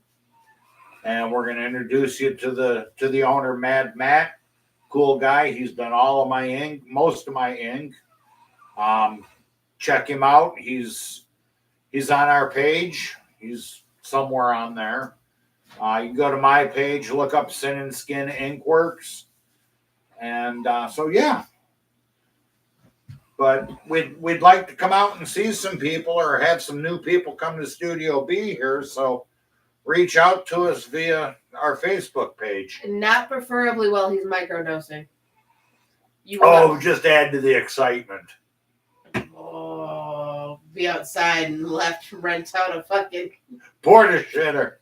and we're going to introduce you to the owner, Mad Matt. Cool guy. He's done all of my ink, most of my ink. Check him out. He's on our page. He's somewhere on there. You can go to my page, look up Sin and Skin Ink Works, and so yeah. But we'd like to come out and see some people or have some new people come to Studio B here. So reach out to us via our Facebook page. Not preferably while he's microdosing. You Oh, just add to the excitement. Oh, be outside and rent out a fucking. Porta shitter.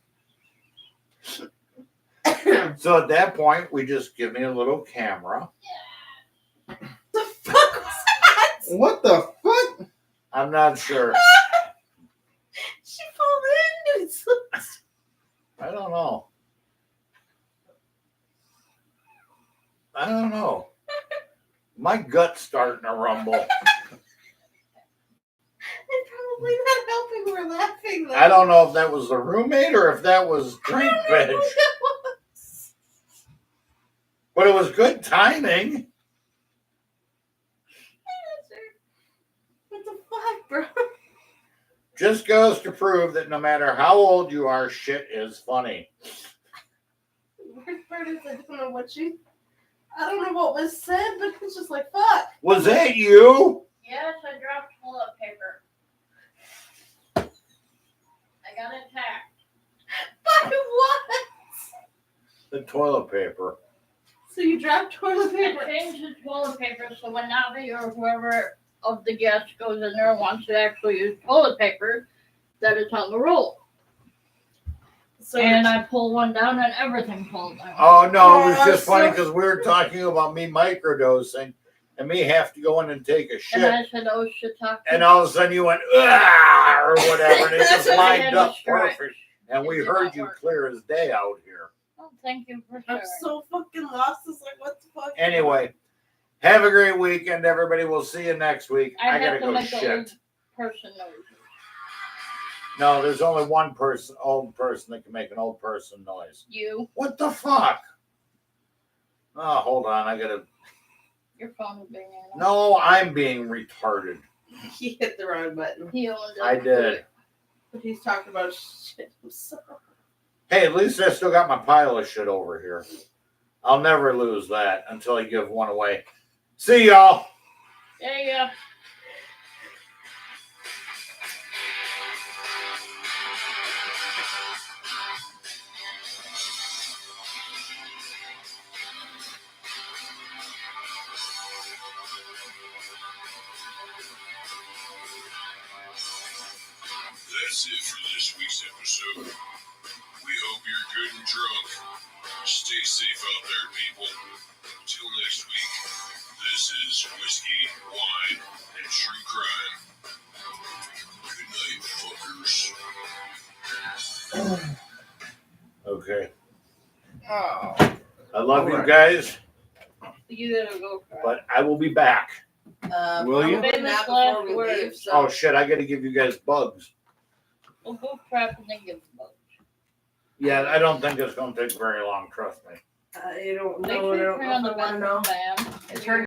So at that point, we just give me a little camera. The fuck was that? What the fuck? I'm not sure. She pulled in. I don't know. I don't know. My gut's starting to rumble. It's probably not helping. We're laughing though. I don't know if that was the roommate or if that was drink bitch. But it was good timing. What the fuck, bro? Just goes to prove that no matter how old you are, shit is funny. Worst part is I don't know what was said, but it's just like fuck. Was that you? Yes, I dropped toilet paper. I got attacked. Fuck what? The toilet paper. So you dropped toilet I paper. changed the toilet paper so when Navi or whoever of the guests goes in there and wants to actually use toilet paper, that it's on the roll. So And I pull one down and everything falls down. Oh no, it was Oh, just funny so- because we were talking about me microdosing and me have to go in and take a And shit. I said, oh shit, And all of a sudden you went, "Ah," or whatever, and it just That's what I lined had up to try. perfect. And we It did heard not you work. clear as day out here. Oh, thank you for I'm sharing. so fucking lost. It's like what the fuck? Anyway, have a great weekend, everybody. We'll see you next week. I I gotta have to go make shit. an old person noise. No, there's only one person, old person, that can make an old person noise. You, What the fuck? Oh, hold on. I gotta. your phone is being on. No, I'm being retarded. He hit the wrong button. He owned it. I did. But he's talking about shit. I'm sorry. Hey, at least I still got my pile of shit over here. I'll never lose that until I give one away. See y'all. There you go. That's it for this week's episode. We hope you're good and drunk. Stay safe out there, people. Till next week, this is Whiskey, Wine, and True Crime. Good night, fuckers. Okay. Oh. I love you Alright. guys, You gotta go for it. but I will be back. Will you? Probably not Famous before last we words. leave. So. Oh shit, I gotta give you guys bugs. We'll go crap and then give them both. Yeah, I don't think it's gonna take very long, trust me. I don't Make know. sure I you don't turn know on if the I wanna know. bathroom fan. It turned